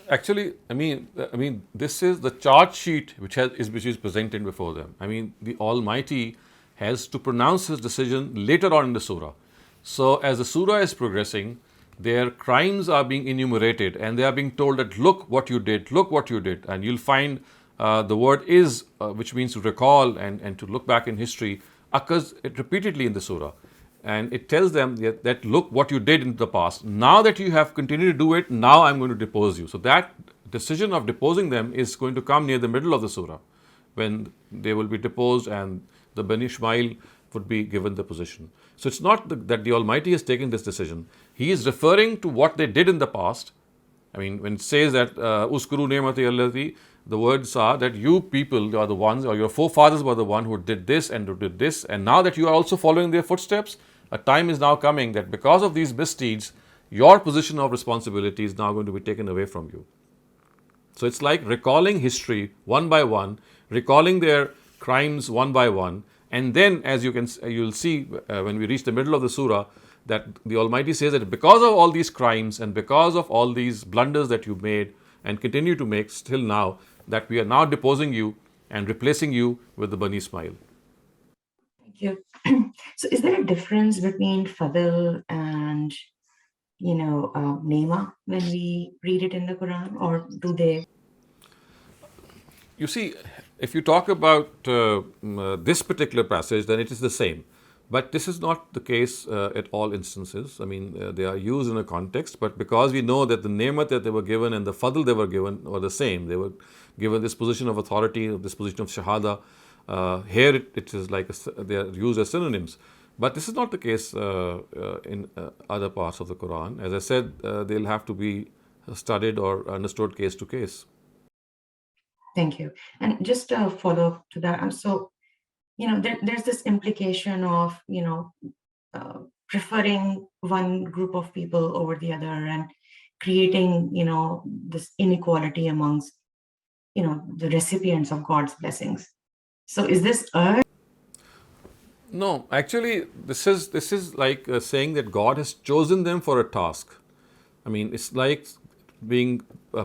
Actually, I mean, this is the charge sheet which is presented before them. I mean, the Almighty has to pronounce His decision later on in the surah. So as the surah is progressing, their crimes are being enumerated, and they are being told that look what you did, and you'll find the word is, which means to recall and to look back in history, occurs repeatedly in the surah. And it tells them that look what you did in the past. Now that you have continued to do it, now I'm going to depose you. So that decision of deposing them is going to come near the middle of the surah, when they will be deposed and the Bani Ishmael would be given the position. So it's not that the Almighty has taken this decision. He is referring to what they did in the past. I mean, when it says that uskuru ni'mati allati, the words are that you people are the ones, or your forefathers were the one who did this and who did this, and now that you are also following their footsteps, a time is now coming that because of these misdeeds, your position of responsibility is now going to be taken away from you. So it's like recalling history one by one, recalling their crimes one by one, and then as you'll see when we reach the middle of the surah, that the Almighty says that because of all these crimes and because of all these blunders that you made and continue to make still now, that we are now deposing you and replacing you with the Bani Ismail. Thank you. So is there a difference between Fadl and, Nema when we read it in the Quran, or do they? You see, if you talk about this particular passage, then it is the same. But this is not the case at all instances. I mean, they are used in a context, but because we know that the ni'mat that they were given and the fadl they were given were the same, they were given this position of authority, this position of shahada. Here it is like they are used as synonyms. But this is not the case in other parts of the Quran. As I said, they'll have to be studied or understood case to case. Thank you. And just a follow-up to that, so, there's this implication of, preferring one group of people over the other and creating, this inequality amongst, the recipients of God's blessings. So is this urged? No, actually, this is like saying that God has chosen them for a task. I mean, it's like being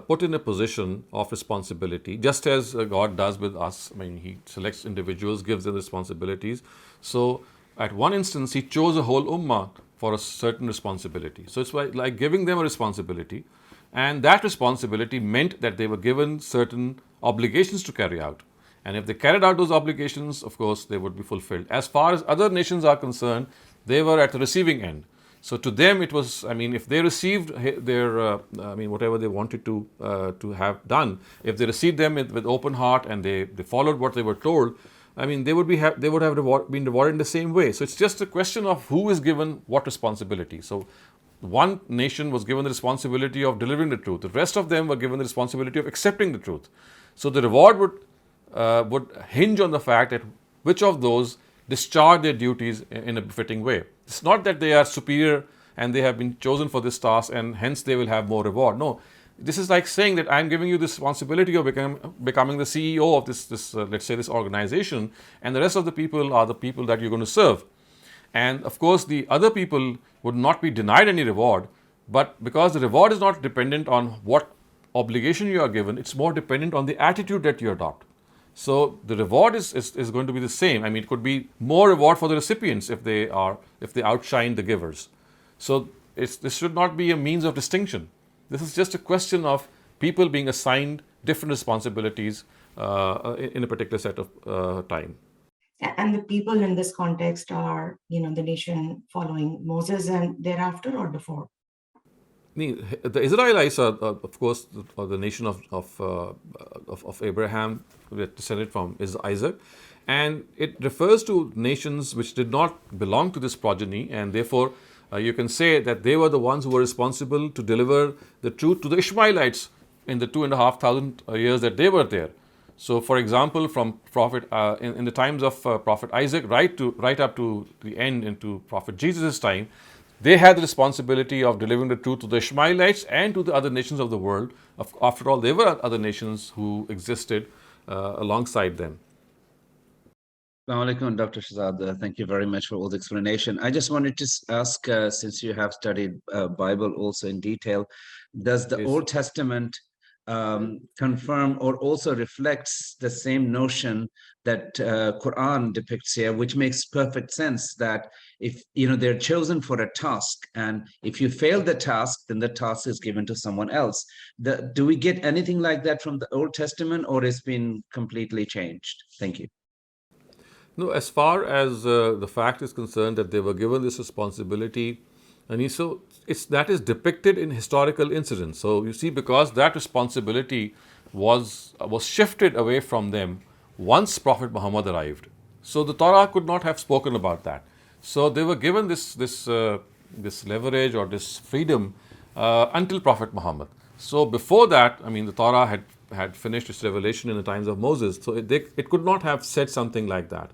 put in a position of responsibility, just as God does with us. I mean, He selects individuals, gives them responsibilities. So, at one instance, He chose a whole ummah for a certain responsibility. So, it's like giving them a responsibility, and that responsibility meant that they were given certain obligations to carry out. And if they carried out those obligations, of course, they would be fulfilled. As far as other nations are concerned, they were at the receiving end. So to them, it was, I mean, if they received their, whatever they wanted to have done, if they received them with open heart and they followed what they were told, I mean, they would have been rewarded in the same way. So it's just a question of who is given what responsibility. So one nation was given the responsibility of delivering the truth. The rest of them were given the responsibility of accepting the truth. So the reward would hinge on the fact that which of those discharge their duties in a befitting way. It's not that they are superior and they have been chosen for this task and hence they will have more reward. No, this is like saying that I'm giving you this responsibility of becoming the CEO of this let's say this organization, and the rest of the people are the people that you're going to serve. And of course, the other people would not be denied any reward, but because the reward is not dependent on what obligation you are given, it's more dependent on the attitude that you adopt. So the reward is going to be the same. I mean, it could be more reward for the recipients if they outshine the givers. So this should not be a means of distinction. This is just a question of people being assigned different responsibilities in a particular set of time. And the people in this context are, the nation following Moses and thereafter or before? The Israelites are, of course, the nation of Abraham, descended from Isaac, and it refers to nations which did not belong to this progeny, and therefore you can say that they were the ones who were responsible to deliver the truth to the Ishmaelites in the 2,500 years that they were there. So, for example, from Prophet in the times of Prophet Isaac right up to the end into Prophet Jesus' time, they had the responsibility of delivering the truth to the Ishmaelites and to the other nations of the world. After all, there were other nations who existed alongside them. Assalamu alaikum, Dr. Shehzad. Thank you very much for all the explanation. I just wanted to ask, since you have studied Bible also in detail, does the Old Testament confirm or also reflects the same notion that Quran depicts here, which makes perfect sense, that if they're chosen for a task, and if you fail the task, then the task is given to someone else. Do we get anything like that from the Old Testament, or it's been completely changed? Thank you. No, as far as the fact is concerned that they were given this responsibility, and that is depicted in historical incidents. So you see, because that responsibility was shifted away from them once Prophet Muhammad arrived. So the Torah could not have spoken about that. So they were given this leverage or this freedom until Prophet Muhammad. So before that, I mean, the Torah had finished its revelation in the times of Moses. So it could not have said something like that.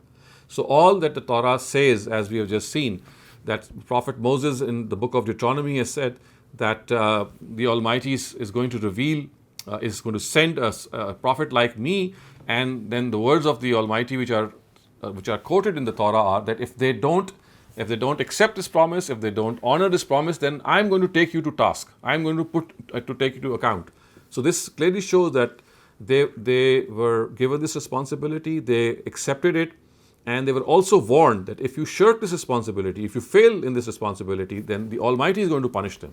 So all that the Torah says, as we have just seen, that Prophet Moses in the book of Deuteronomy has said that the Almighty is going to reveal, is going to send us a prophet like me, and then the words of the Almighty which are quoted in the Torah are that if they don't accept this promise, if they don't honor this promise, then I'm going to take you to task. I'm going to take you to account. So this clearly shows that they were given this responsibility, they accepted it, and they were also warned that if you shirk this responsibility, if you fail in this responsibility, then the Almighty is going to punish them.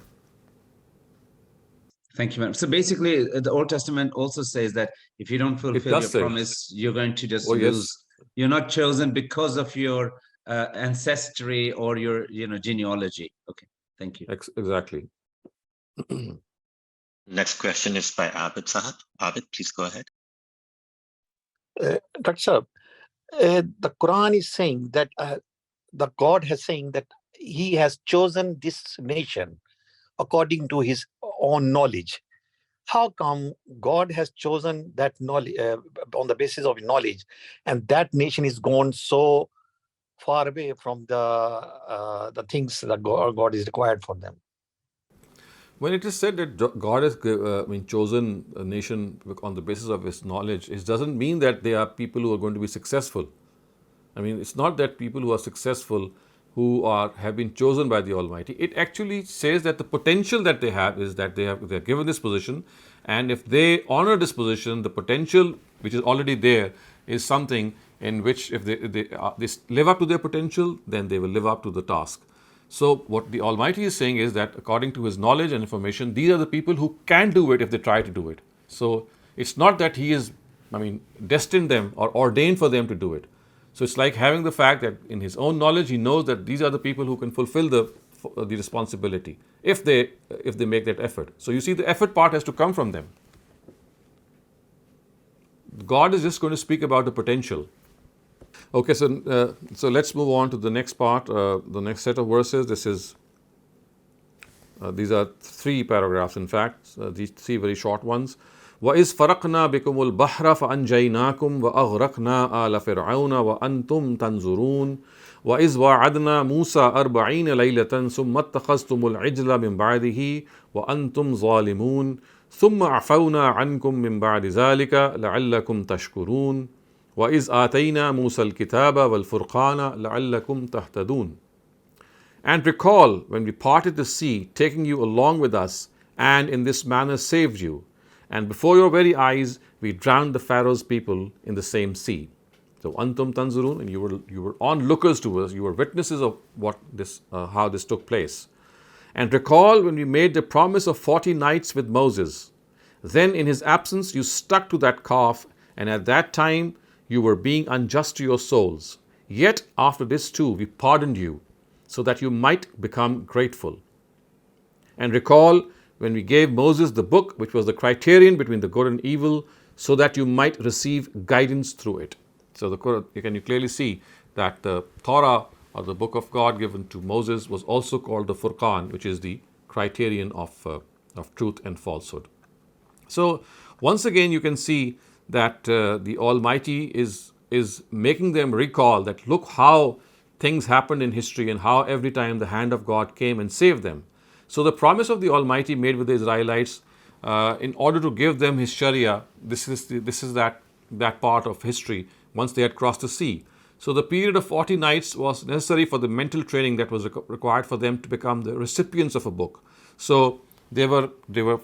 Thank you, madam. So basically, the Old Testament also says that if you don't fulfill your promise, you're going to just lose. Yes. You're not chosen because of your ancestry or your genealogy. Okay, thank you. Exactly. Next question is by Abid Sahab. Abid, please go ahead. Dr. Saab, the Quran is saying that the God has saying that He has chosen this nation according to His own knowledge. How come God has chosen that knowledge on the basis of knowledge, and that nation is gone so far away from the things that God is required for them? When it is said that God has chosen a nation on the basis of His knowledge, it doesn't mean that they are people who are going to be successful. I mean, it's not that people who are successful who have been chosen by the Almighty. It actually says that the potential that they have is that they're given this position, and if they honor this position, the potential which is already there is something in which if they live up to their potential, then they will live up to the task. So what the Almighty is saying is that according to His knowledge and information, these are the people who can do it if they try to do it. So it's not that He is, destined them or ordained for them to do it. So it's like having the fact that in His own knowledge, He knows that these are the people who can fulfill the responsibility if they make that effort. So you see, the effort part has to come from them. God is just going to speak about the potential. Okay, so let's move on to the next part, the next set of verses. These are 3 paragraphs, in fact, these 3 very short ones. وَإِذْ فَرَقْنَا بِكُمُ الْبَحْرَ فَأَنْجَيْنَاكُمْ وَأَغْرَقْنَا آلَ فِرْعَوْنَ وَأَنْتُمْ تَنْظُرُونَ وَإِذْ وَعَدْنَا مُوسَى 40 لَيْلَةً ثُمَّ اتَّخَذْتُمُ الْعِجْلَ مِنْ بَعْدِهِ وَأَنْتُمْ ظَالِمُونَ ثُمَّ عَفَوْنَا عَنْكُمْ مِنْ بَعْدِ ذَلِكَ لَعَلَّكُمْ تَشْكُرُونَ وَإِذْ آتَيْنَا مُوسَى الْكِتَابَ وَالْفُرْقَانَ لَعَلَّكُمْ تَهْتَدُونَ. And recall when we parted the sea, taking you along with us, and in this manner saved you. And before your very eyes, we drowned the Pharaoh's people in the same sea. So, antum tanzurun, and you were onlookers to us. You were witnesses of how this took place. And recall when we made the promise of 40 nights with Moses. Then, in his absence, you stuck to that calf, and at that time you were being unjust to your souls. Yet, after this too, we pardoned you, so that you might become grateful. And recall when we gave Moses the book, which was the criterion between the good and evil, so that you might receive guidance through it. So you can clearly see that the Torah, or the book of God given to Moses, was also called the Furqan, which is the criterion of truth and falsehood. So once again, you can see that the Almighty is making them recall that look how things happened in history and how every time the hand of God came and saved them. So the promise of the Almighty made with the Israelites in order to give them His Sharia, this is that part of history once they had crossed the sea. So the period of 40 nights was necessary for the mental training that was required for them to become the recipients of a book. So they were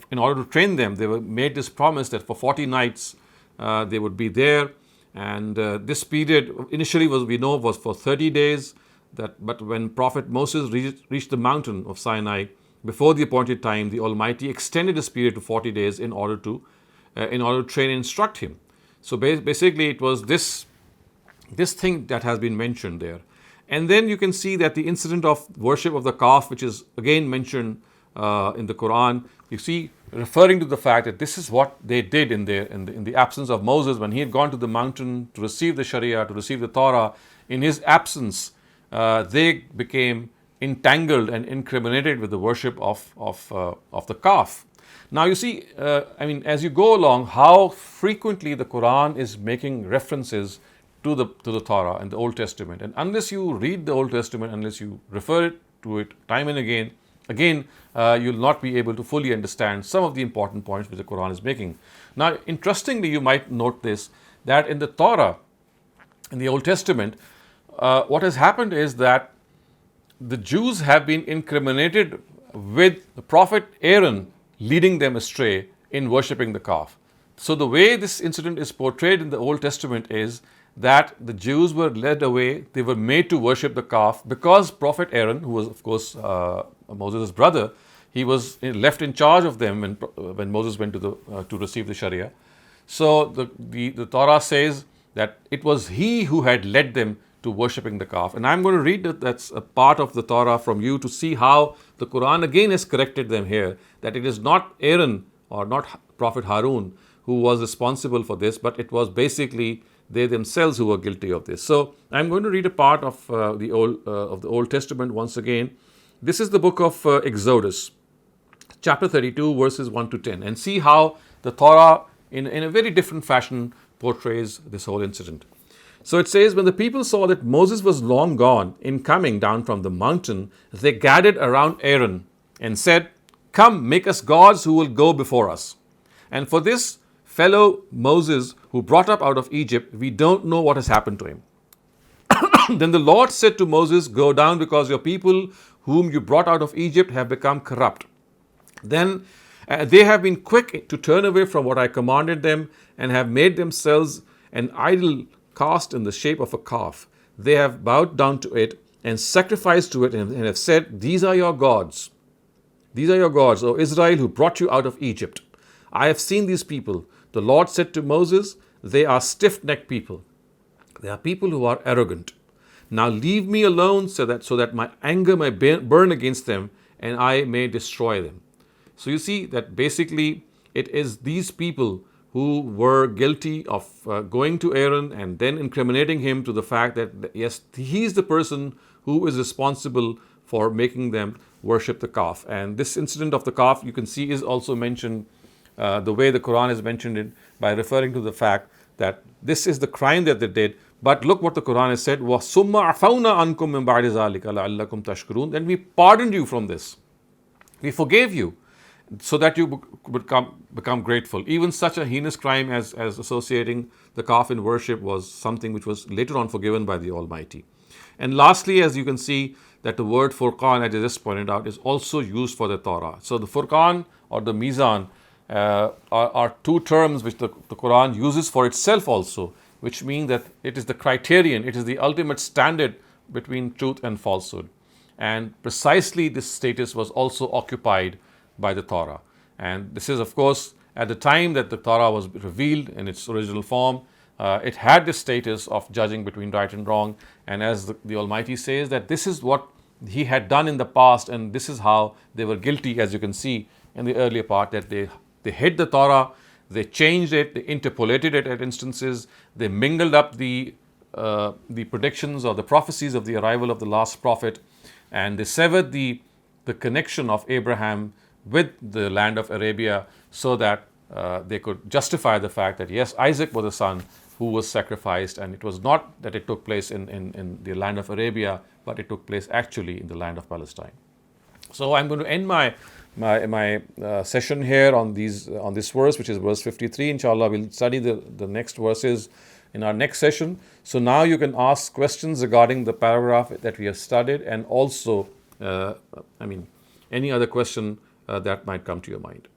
in order to train them, they were made this promise that for 40 nights they would be there. And this period initially was for 30 days. But when Prophet Moses reached the mountain of Sinai, before the appointed time, the Almighty extended this period to 40 days in order to train and instruct him. So basically, it was this thing that has been mentioned there. And then you can see that the incident of worship of the calf, which is again mentioned in the Quran, you see referring to the fact that this is what they did in the absence of Moses when he had gone to the mountain to receive the Sharia, to receive the Torah. In his absence, they became entangled and incriminated with the worship of the calf. Now you see, as you go along, how frequently the Quran is making references to the Torah and the Old Testament. And unless you read the Old Testament, unless you refer to it time and again, you'll not be able to fully understand some of the important points which the Quran is making. Now, interestingly, you might note this, that in the Torah, in the Old Testament, what has happened is that the Jews have been incriminated with the prophet Aaron leading them astray in worshipping the calf. So the way this incident is portrayed in the Old Testament is that the Jews were led away, they were made to worship the calf because Prophet Aaron, who was of course Moses' brother, he was left in charge of them when Moses went to receive the Sharia. So the Torah says that it was he who had led them to worshipping the calf. And I'm going to read that's a part of the Torah from you to see how the Quran again has corrected them here, that it is not Aaron or not Prophet Harun who was responsible for this, but it was basically they themselves who were guilty of this. So I'm going to read a part of the Old Testament once again. This is the book of Exodus, chapter 32, verses 1 to 10, and see how the Torah in a very different fashion portrays this whole incident. So it says, when the people saw that Moses was long gone in coming down from the mountain, they gathered around Aaron and said, "Come, make us gods who will go before us. And for this fellow Moses, who brought up out of Egypt, we don't know what has happened to him." Then the Lord said to Moses, "Go down, because your people whom you brought out of Egypt have become corrupt. Then they have been quick to turn away from what I commanded them, and have made themselves an idol cast in the shape of a calf. They have bowed down to it and sacrificed to it, and have said, 'These are your gods. These are your gods, O Israel, who brought you out of Egypt.' I have seen these people." The Lord said to Moses, "They are stiff-necked people. They are people who are arrogant. Now leave me alone so that my anger may burn against them, and I may destroy them." So you see that basically it is these people who were guilty of going to Aaron and then incriminating him to the fact that, yes, he is the person who is responsible for making them worship the calf. And this incident of the calf, you can see, is also mentioned the way the Quran has mentioned it, by referring to the fact that this is the crime that they did. But look what the Quran has said, وَثُمَّ عَفَوْنَا عَنْكُم مِّن بَعْدِ ذَلِكَ لَعَلَّكُمْ تَشْكُرُونَ. Then we pardoned you from this. We forgave you so that you would become grateful. Even such a heinous crime as associating the calf in worship was something which was later on forgiven by the Almighty. And lastly, as you can see, that the word Furqan, as I just pointed out, is also used for the Torah. So the Furqan or the Mizan are two terms which the Quran uses for itself also, which mean that it is the criterion, it is the ultimate standard between truth and falsehood. And precisely this status was also occupied by the Torah. And this is, of course, at the time that the Torah was revealed in its original form, it had this status of judging between right and wrong. And as the Almighty says, that this is what He had done in the past, and this is how they were guilty, as you can see in the earlier part, that they hid the Torah, they changed it, they interpolated it at instances, they mingled up the predictions or the prophecies of the arrival of the last prophet, and they severed the connection of Abraham with the land of Arabia, so that they could justify the fact that, yes, Isaac was the son who was sacrificed, and it was not that it took place in the land of Arabia, but it took place actually in the land of Palestine. So I'm going to end my session here on this verse, which is verse 53. Inshallah, we'll study the next verses in our next session. So now you can ask questions regarding the paragraph that we have studied, and also, any other question that might come to your mind.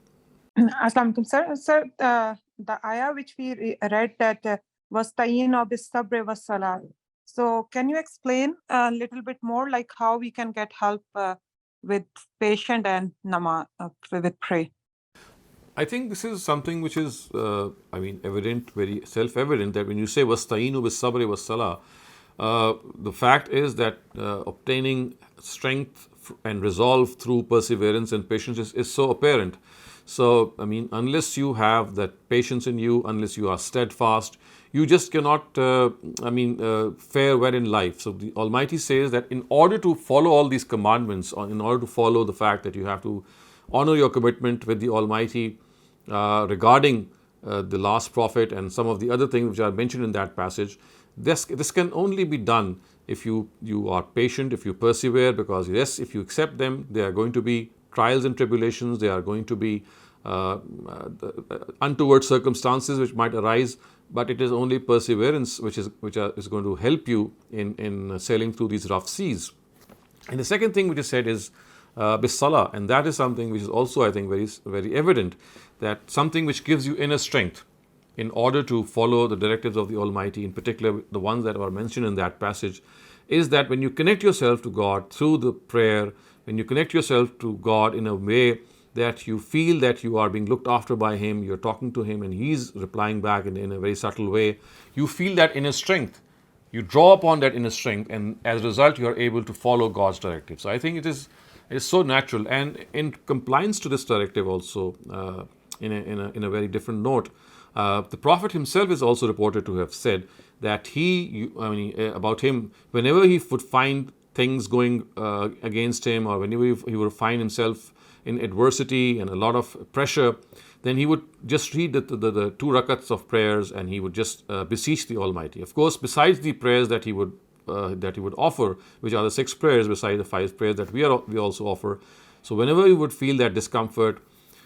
Assalamu alaikum, sir. Sir, the ayah which we read, that wasta'inu bis-sabri was-salah. So can you explain a little bit more, like how we can get help with patient and with pray? I think this is something which is, evident, very self-evident, that when you say wasta'inu bis-sabri was-salah, the fact is that obtaining strength and resolve through perseverance and patience is so apparent. So, unless you have that patience in you, unless you are steadfast, you just cannot, fare well in life. So the Almighty says that in order to follow all these commandments, or in order to follow the fact that you have to honor your commitment with the Almighty regarding the last prophet and some of the other things which are mentioned in that passage, this can only be done if you are patient, if you persevere, because yes, if you accept them, there are going to be trials and tribulations, there are going to be untoward circumstances which might arise, but it is only perseverance which is going to help you in sailing through these rough seas. And the second thing which is said is bis-salah, and that is something which is also, I think, very, very evident, that something which gives you inner strength in order to follow the directives of the Almighty, in particular the ones that are mentioned in that passage, is that when you connect yourself to God through the prayer, when you connect yourself to God in a way that you feel that you are being looked after by Him, you're talking to Him and He's replying back in a very subtle way, you feel that inner strength. you draw upon that inner strength, and as a result, you are able to follow God's directive. So I think it is so natural, and in compliance to this directive also, in a very different note, the Prophet himself is also reported to have said that about him, whenever he would find things going against him, or whenever he would find himself in adversity and a lot of pressure, then he would just read the 2 rakats of prayers, and he would just beseech the Almighty. Of course, besides the prayers that he would offer, which are the 6 prayers besides the 5 prayers that we also offer. So whenever he would feel that discomfort,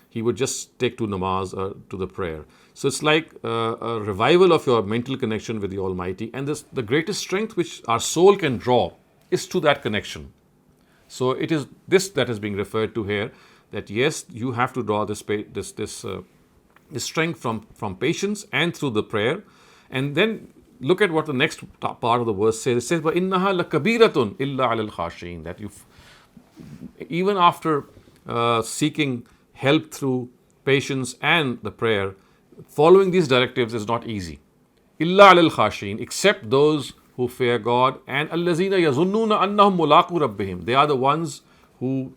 he would just take to namaz, to the prayer. So it's like a revival of your mental connection with the Almighty, and the greatest strength which our soul can draw is to that connection. So it is this that is being referred to here, that yes, you have to draw this strength from patience and through the prayer. And then look at what the next part of the verse says. It says, وَإِنَّهَا لَكَبِيرَةٌ إِلَّا عَلَى الْخَاشِعِينَ, that even after seeking help through patience and the prayer, following these directives is not easy. إِلَّا عَلَى الْخَاشِعِينَ, except those who fear God, and الَّذِينَ يَظُنُّونَ أَنَّهُمْ مُلَاقُو رَبِّهِمْ, they are the ones who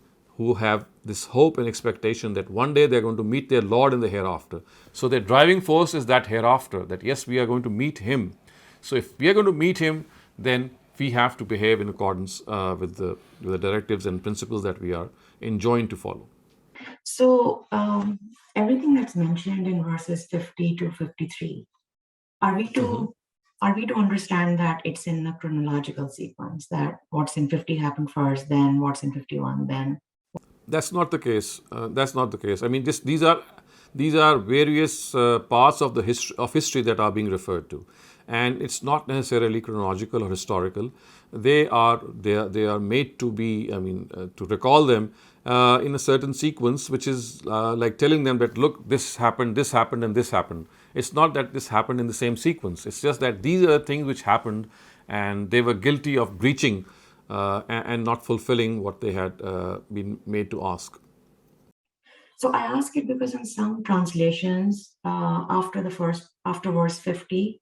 have this hope and expectation that one day they're going to meet their Lord in the hereafter. So their driving force is that hereafter, that yes, we are going to meet Him. So if we are going to meet Him, then we have to behave in accordance with the directives and principles that we are enjoined to follow. So everything that's mentioned in verses 50 to 53, are we to understand that it's in a chronological sequence, that what's in 50 happened first, then what's in 51, then? That's not the case. That's not the case. I mean, these are various parts of the history that are being referred to, and it's not necessarily chronological or historical. They are made to be. To recall them in a certain sequence, which is like telling them that look, this happened, and this happened. It's not that this happened in the same sequence. It's just that these are things which happened, and they were guilty of breaching and not fulfilling what they had been made to ask. So I ask it because in some translations, after verse 50,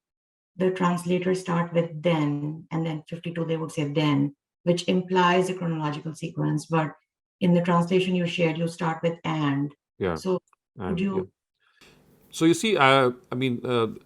the translators start with then, and then 52 they would say then, which implies a chronological sequence. But in the translation you shared, you start with and. Yeah. So could you? Yeah. So you see, as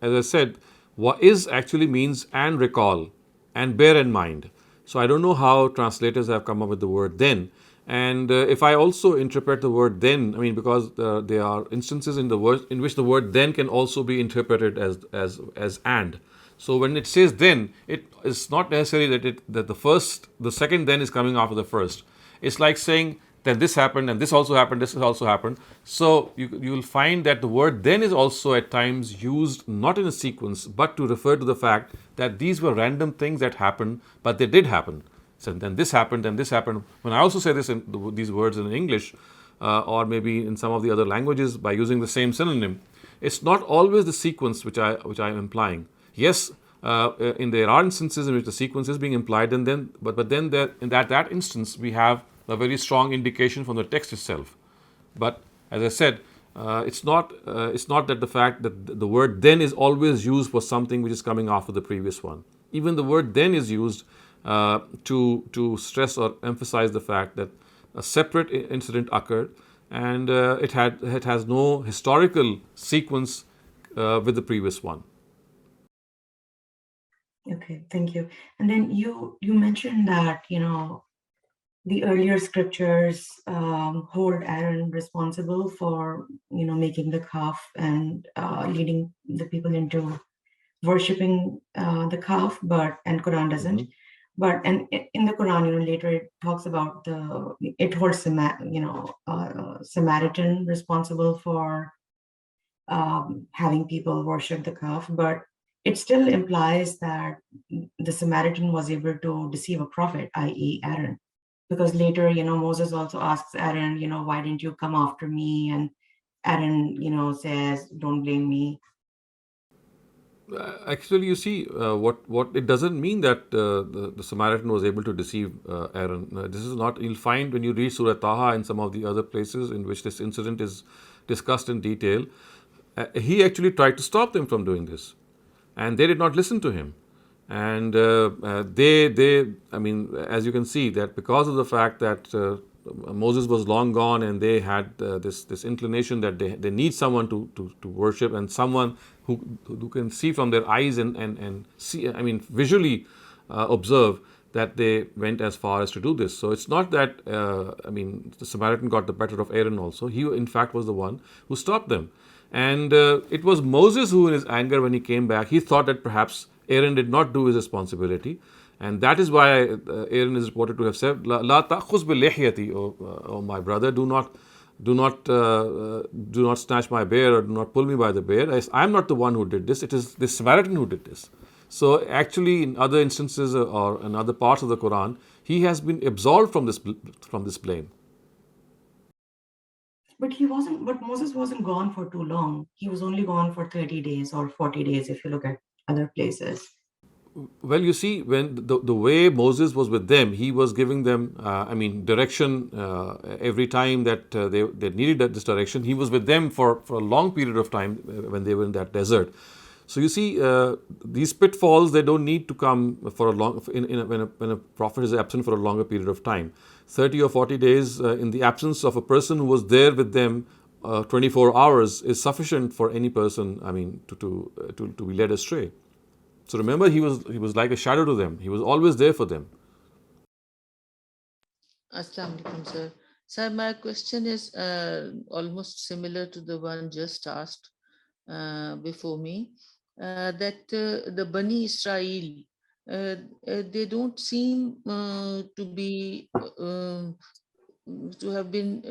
I said, what is actually means and recall and bear in mind. So I don't know how translators have come up with the word then. And if I also interpret the word then, because there are instances in which the word then can also be interpreted as and. So when it says then, it is not necessarily that the second then is coming after the first. It's like saying that this happened and this also happened, this has also happened. So you will find that the word then is also at times used not in a sequence, but to refer to the fact that these were random things that happened, but they did happen. So then this happened, then this happened. When I also say these words in English, or maybe in some of the other languages by using the same synonym, it's not always the sequence which I am implying. Yes, there are instances in which the sequence is being implied, and then in that instance we have a very strong indication from the text itself. But as I said, it's not that the fact that the word then is always used for something which is coming after the previous one. Even the word then is used to stress or emphasize the fact that a separate incident occurred, and it has no historical sequence with the previous one. Okay, thank you. And then you mentioned that the earlier scriptures hold Aaron responsible for making the calf and leading the people into worshiping the calf, and Quran doesn't. Mm-hmm. But and in the Quran, later it talks about it holds Samaritan responsible for having people worship the calf, but it still implies that the Samaritan was able to deceive a prophet, i.e. Aaron. Because later, Moses also asks Aaron, why didn't you come after me? And Aaron, says, don't blame me. Actually, you see, what it doesn't mean that the Samaritan was able to deceive Aaron. This is not. You'll find when you read Surah Taha and some of the other places in which this incident is discussed in detail, he actually tried to stop them from doing this, and they did not listen to him. And I mean, as you can see, that because of the fact that Moses was long gone, and they had this inclination that they need someone to worship, and someone who can see from their eyes and see, I mean, visually observe, that they went as far as to do this. So it's not that, I mean, the Samaritan got the better of Aaron also. He, in fact, was the one who stopped them. And it was Moses who, in his anger, when he came back, he thought that perhaps Aaron did not do his responsibility. And that is why Aaron is reported to have said, "La ta'khuz bi lihyati," oh my brother, do not snatch my beard, or do not pull me by the beard. I am not the one who did this. It is this Samaritan who did this. So actually, in other instances or in other parts of the Quran, he has been absolved from this blame. But Moses wasn't gone for too long. He was only gone for 30 days or 40 days if you look at other places. Well, you see, when the way Moses was with them, he was giving them, I mean, direction every time that they needed this direction. He was with them for a long period of time when they were in that desert. So you see, these pitfalls, they don't need to come for a long, when a prophet is absent for a longer period of time. 30 or 40 days in the absence of a person who was there with them 24 hours is sufficient for any person, I mean, to be led astray. So remember, he was like a shadow to them. He was always there for them. Assalamu alaikum, sir. Sir, my question is almost similar to the one just asked before me. That the Bani Israel, they don't seem to be to have been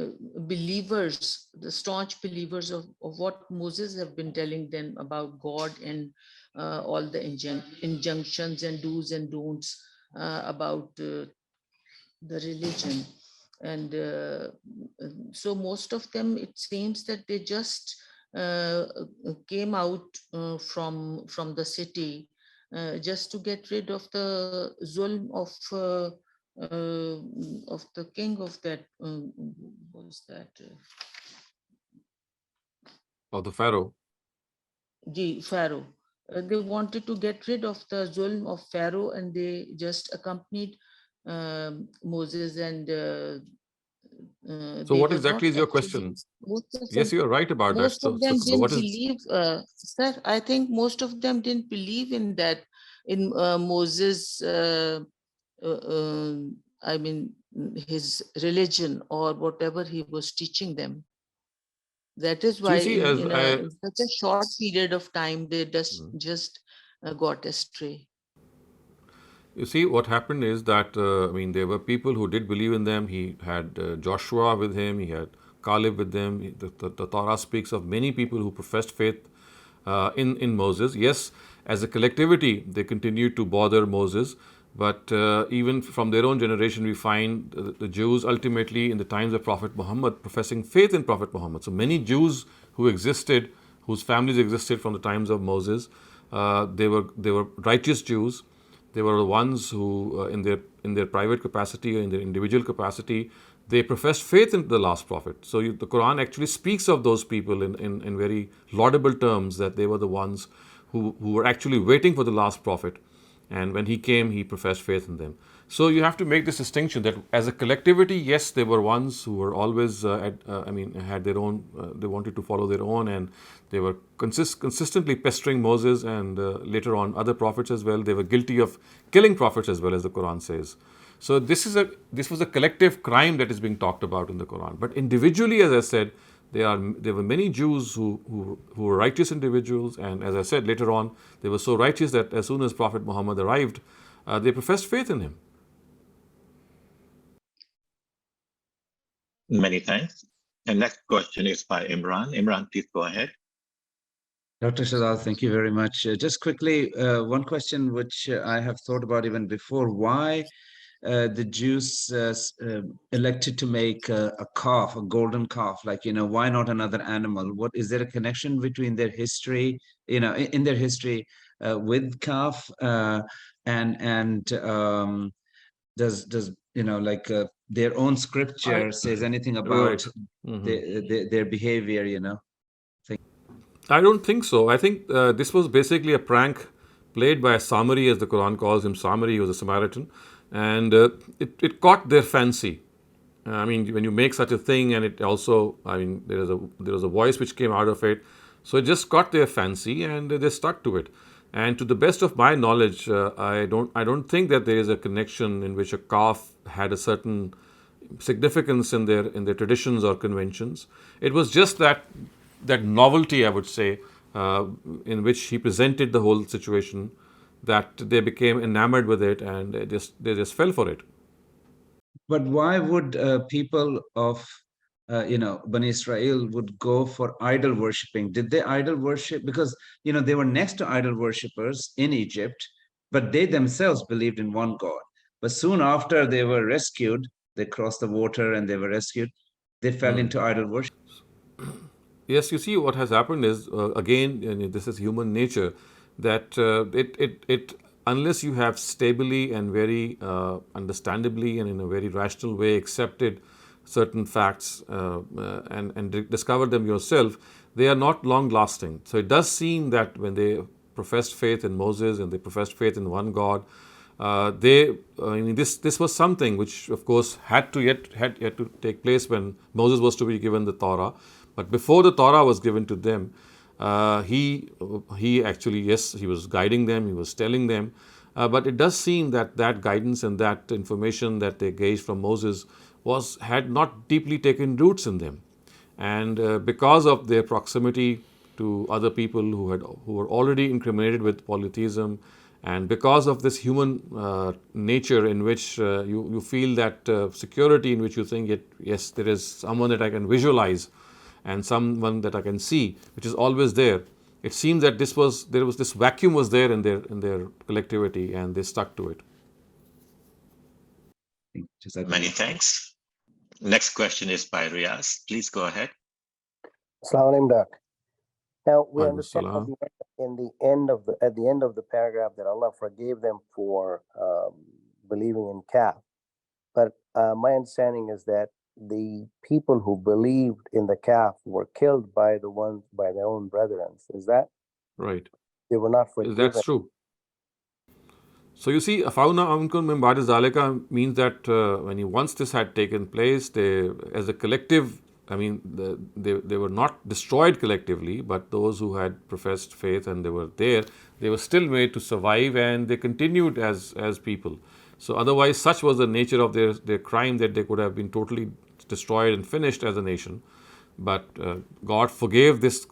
believers, the staunch believers of what Moses have been telling them about God and all the injunctions and do's and don'ts about the religion. And so most of them, it seems that they just came out from the city just to get rid of the zulm of the king of that, what was that? Of the Pharaoh. The Pharaoh. They wanted to get rid of the zulm of Pharaoh, and they just accompanied Moses, and So what exactly is your question? Yes, you are right about that. Most of them so didn't what is? believe, sir, I think most of them didn't believe in that, in Moses, I mean, his religion or whatever he was teaching them. That is So why you see, in such a short period of time, they just got astray. You see, what happened is that, I mean, there were people who did believe in them. He had Joshua with him. He had Caleb with them. The Torah speaks of many people who professed faith in Moses. Yes, as a collectivity, they continued to bother Moses. But even from their own generation, we find the Jews ultimately in the times of Prophet Muhammad professing faith in Prophet Muhammad. So many Jews who existed, whose families existed from the times of Moses, they were righteous Jews. They were the ones who, in their private capacity or in their individual capacity, they professed faith in the last prophet. So the Quran actually speaks of those people in very laudable terms, that they were the ones who were actually waiting for the last prophet. And when he came, he professed faith in them. So you have to make this distinction that as a collectivity, yes, they were ones who were always, had their own, they wanted to follow their own, and they were consistently pestering Moses and later on other prophets as well. They were guilty of killing prophets as well, as the Quran says. So this was a collective crime that is being talked about in the Quran. But individually, as I said, there were many Jews who were righteous individuals, and as I said later on, they were so righteous that as soon as Prophet Muhammad arrived, they professed faith in him. Many thanks. And next question is by Imran. Imran, please go ahead. Dr. Shehzad, thank you very much. Just quickly, one question which I have thought about even before: why the Jews elected to make a calf, a golden calf? Like, why not another animal? What is there a connection between their history, in their history with calf, and does their own scripture says anything about their behavior? I don't think so. I think this was basically a prank played by a Samari, as the Quran calls him. Samari, he was a Samaritan, and it caught their fancy. I mean, when you make such a thing, and it also, I mean, there was a voice which came out of it, so it just caught their fancy, and they stuck to it. And to the best of my knowledge, I don't think that there is a connection in which a calf had a certain significance in their traditions or conventions. It was just that novelty, I would say, in which he presented the whole situation, that they became enamored with it, and they just fell for it. But why would people of Bani Israel would go for idol worshipping? Did they idol worship? Because they were next to idol worshippers in Egypt, but they themselves believed in one God. But soon after they were rescued, they crossed the water and they were rescued, they fell into idol worship. Yes, you see, what has happened is, again, and this is human nature, that it unless you have stably and very understandably and in a very rational way accepted certain facts and discovered them yourself, they are not long lasting. So it does seem that when they professed faith in Moses and they professed faith in one God, this was something which, of course, had yet to take place when Moses was to be given the Torah. But before the Torah was given to them, he actually, yes, he was guiding them, he was telling them. But it does seem that guidance and that information that they gauged from Moses had not deeply taken roots in them. And because of their proximity to other people who were already incriminated with polytheism, and because of this human nature in which you feel that security, in which you think, yes, there is someone that I can visualize and someone that I can see, which is always there. It seems that this vacuum was there in their collectivity, and they stuck to it. Many thanks. Next question is by Riaz. Please go ahead. Assalamu alaikum, Doc. Now we Alaikum understand assalam. at the end of the paragraph that Allah forgave them for believing in calf. But my understanding is that the people who believed in the calf were killed by their own brethren. Is that right? They were not forgiven. That's true. So you see, Afauna Amkum min ba'di zalika means that once this had taken place, they, as a collective, I mean, they were not destroyed collectively, but those who had professed faith and they were there, they were still made to survive, and they continued as people. So otherwise, such was the nature of their crime that they could have been totally destroyed and finished as a nation. But God forgave this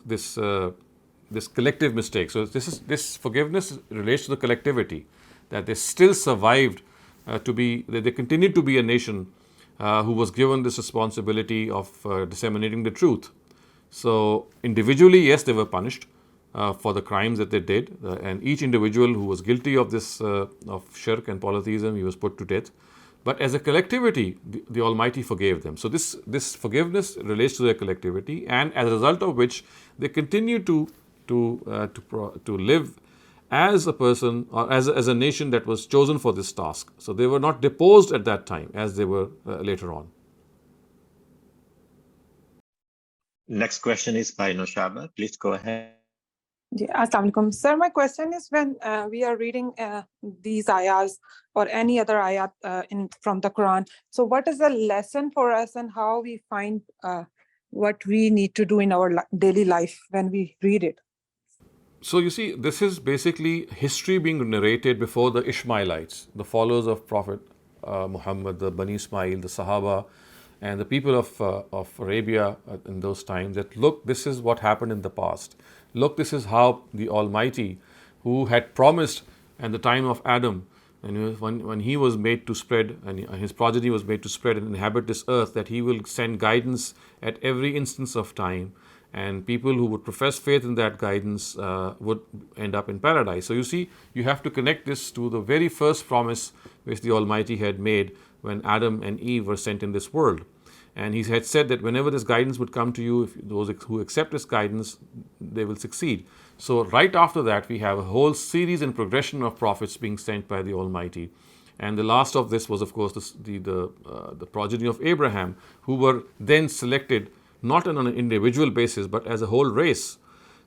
collective mistake. So this forgiveness relates to the collectivity, that they still survived they continued to be a nation who was given this responsibility of disseminating the truth. So individually, yes, they were punished for the crimes that they did, and each individual who was guilty of this of shirk and polytheism, he was put to death. But as a collectivity, the Almighty forgave them. So this forgiveness relates to their collectivity, and as a result of which they continue to live as a person or as a nation that was chosen for this task. So they were not deposed at that time as they were later on. Next question is by Noshaba. Please go ahead. Assalamu alaikum. Sir, my question is, when we are reading these ayahs or any other ayat from the Quran, so what is the lesson for us, and how we find what we need to do in our daily life when we read it? So you see, this is basically history being narrated before the Ishmaelites, the followers of Prophet Muhammad, the Bani Ismail, the Sahaba, and the people of Arabia in those times, that look, this is what happened in the past. Look, this is how the Almighty, who had promised at the time of Adam, and when he was made to spread, and his progeny was made to spread and inhabit this earth, that he will send guidance at every instance of time, and people who would profess faith in that guidance would end up in paradise. So you see, you have to connect this to the very first promise which the Almighty had made when Adam and Eve were sent in this world. And he had said that whenever this guidance would come to you, if those who accept this guidance, they will succeed. So right after that, we have a whole series and progression of prophets being sent by the Almighty. And the last of this was, of course, the progeny of Abraham, who were then selected not on an individual basis, but as a whole race.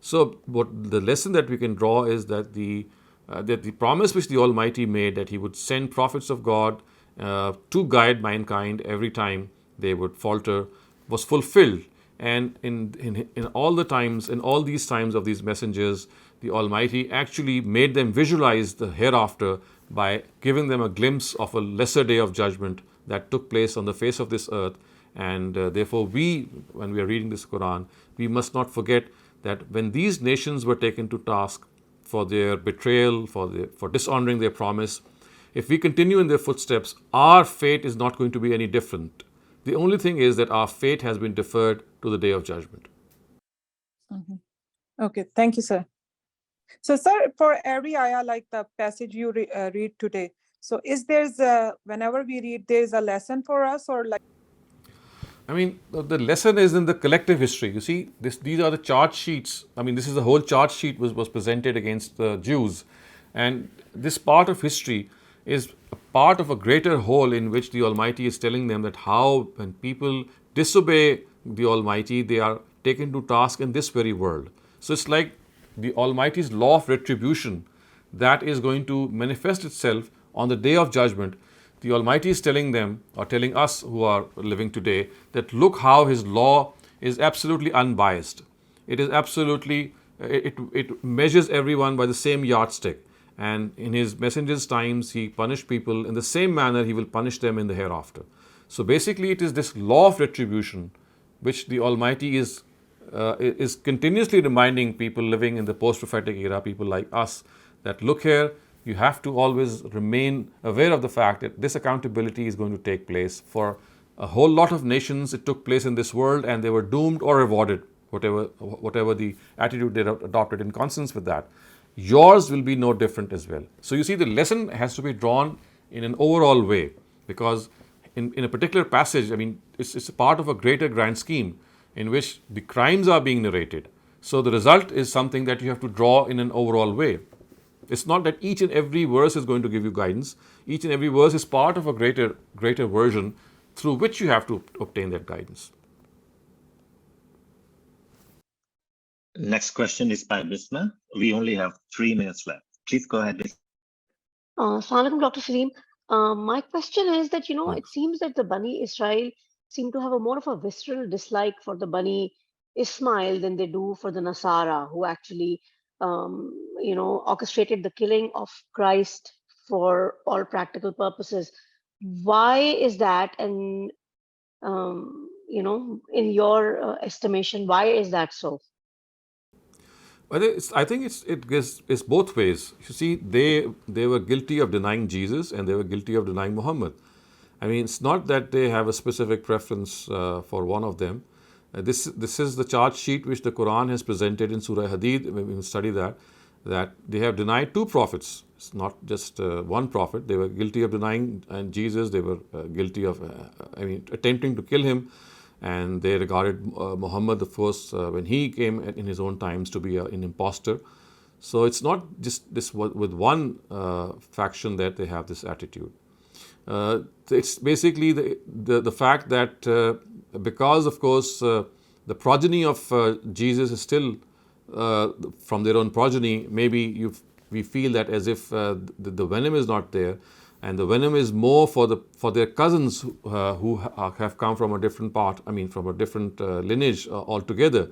So what the lesson that we can draw is that the that the promise which the Almighty made that He would send prophets of God to guide mankind every time they would falter was fulfilled. And in all the times, in all these times of these messengers, the Almighty actually made them visualize the hereafter by giving them a glimpse of a lesser day of judgment that took place on the face of this earth. And therefore we, when we are reading this Quran, we must not forget that when these nations were taken to task for their betrayal, for dishonoring their promise, if we continue in their footsteps, our fate is not going to be any different. The only thing is that our fate has been deferred to the day of judgment. Okay, thank you, sir. So, sir, for every ayah, like the passage you read today, so whenever we read, there's a lesson for us, or like? I mean, the lesson is in the collective history. You see, these are the charge sheets. I mean, this is the whole charge sheet was presented against the Jews. And this part of history is a part of a greater whole in which the Almighty is telling them that how when people disobey the Almighty, they are taken to task in this very world. So it's like the Almighty's law of retribution that is going to manifest itself on the day of judgment. The Almighty is telling them, or telling us who are living today, that look how His law is absolutely unbiased. It is absolutely, it measures everyone by the same yardstick. And in His messenger's times, He punished people in the same manner He will punish them in the hereafter. So basically, it is this law of retribution which the Almighty is continuously reminding people living in the post-prophetic era, people like us, that look here, you have to always remain aware of the fact that this accountability is going to take place. For a whole lot of nations, it took place in this world and they were doomed or rewarded, whatever the attitude they adopted in consonance with that. Yours will be no different as well. So you see, the lesson has to be drawn in an overall way, because in a particular passage, I mean, it's a part of a greater grand scheme in which the crimes are being narrated. So the result is something that you have to draw in an overall way. It's not that each and every verse is going to give you guidance. Each and every verse is part of a greater version through which you have to obtain that guidance. Next question is by Bisma. We only have 3 minutes left. Please go ahead, Bisma. Assalamu alaikum, Dr. Saleem. My question is that, it seems that the Bani Israel seem to have a more of a visceral dislike for the Bani Ismail than they do for the Nasara, who actually, orchestrated the killing of Christ for all practical purposes. Why is that? And, in your estimation, why is that so? I think it's both ways. You see, they were guilty of denying Jesus and they were guilty of denying Muhammad. I mean, it's not that they have a specific preference for one of them. This is the charge sheet which the Quran has presented in Surah Hadid. When we study that they have denied 2 prophets. It's not just one prophet. They were guilty of denying Jesus. They were guilty of, attempting to kill him. And they regarded Muhammad, the first, when he came in his own times, to be an impostor. So it's not just this with one faction that they have this attitude. It's basically the fact that because, of course, the progeny of Jesus is still from their own progeny, maybe we feel that as if the venom is not there. And the venom is more for their cousins who have come from a different part, from a different lineage altogether.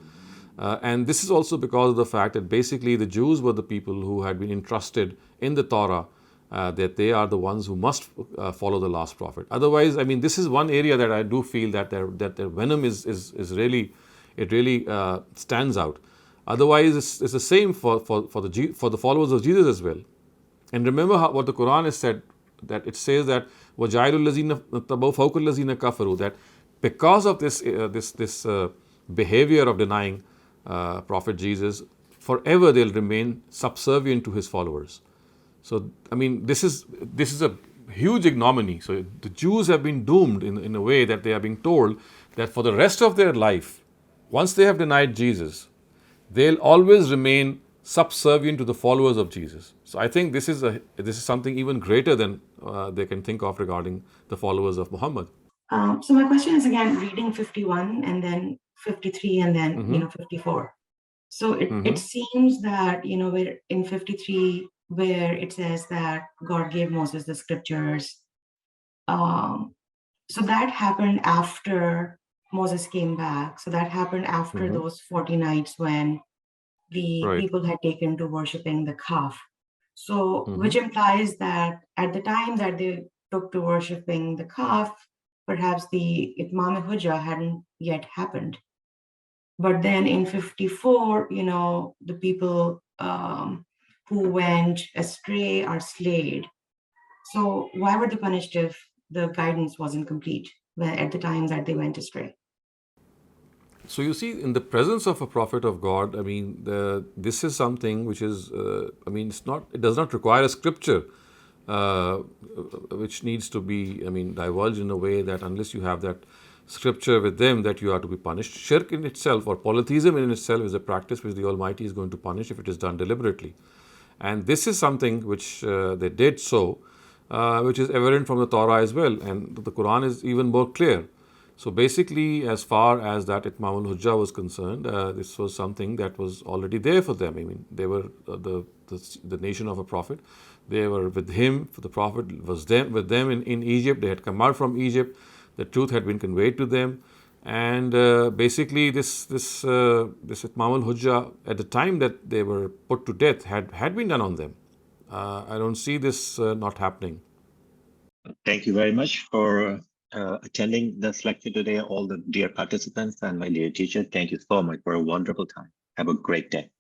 And this is also because of the fact that basically the Jews were the people who had been entrusted in the Torah that they are the ones who must follow the last prophet. Otherwise, this is one area that I do feel that their venom is really, it really stands out. Otherwise, it's the same for the followers of Jesus as well. And remember what the Quran has said, that it says that وَجَعِلُ الَّذِينَ اتَّبَوْا فَوْقَ الَّذِينَ كَفَرُوا, that because of this behavior of denying Prophet Jesus, forever they'll remain subservient to his followers. So this is a huge ignominy. So the Jews have been doomed in a way that they are being told that for the rest of their life, once they have denied Jesus, they'll always remain subservient to the followers of Jesus. So I think this is something even greater than they can think of regarding the followers of Muhammad. So my question is, again, reading 51 and then 53 and then 54. So it seems that where in 53 where it says that God gave Moses the scriptures. So that happened after Moses came back. So that happened after those 40 nights when the people had taken to worshiping the calf. So, which implies that at the time that they took to worshiping the calf, perhaps the Itmam Hujjah hadn't yet happened. But then in 54, you know, the people who went astray are slayed. So why were they punished if the guidance wasn't complete at the time that they went astray? So you see, in the presence of a prophet of God, I mean, this is something which is, I mean, it does not require a scripture which needs to be, I mean, divulged in a way that unless you have that scripture with them that you are to be punished. Shirk in itself, or polytheism in itself, is a practice which the Almighty is going to punish if it is done deliberately. And this is something which they did so, which is evident from the Torah as well, and the Quran is even more clear. So basically, as far as that Itmam al-Hujjah was concerned, this was something that was already there for them. I mean, they were the nation of a prophet. They were with him. The prophet was with them in Egypt. They had come out from Egypt. The truth had been conveyed to them. And basically, this Itmam al-Hujjah, at the time that they were put to death, had been done on them. I don't see this not happening. Thank you very much for attending this lecture today, all the dear participants and my dear teacher. Thank you so much for a wonderful time. Have a great day.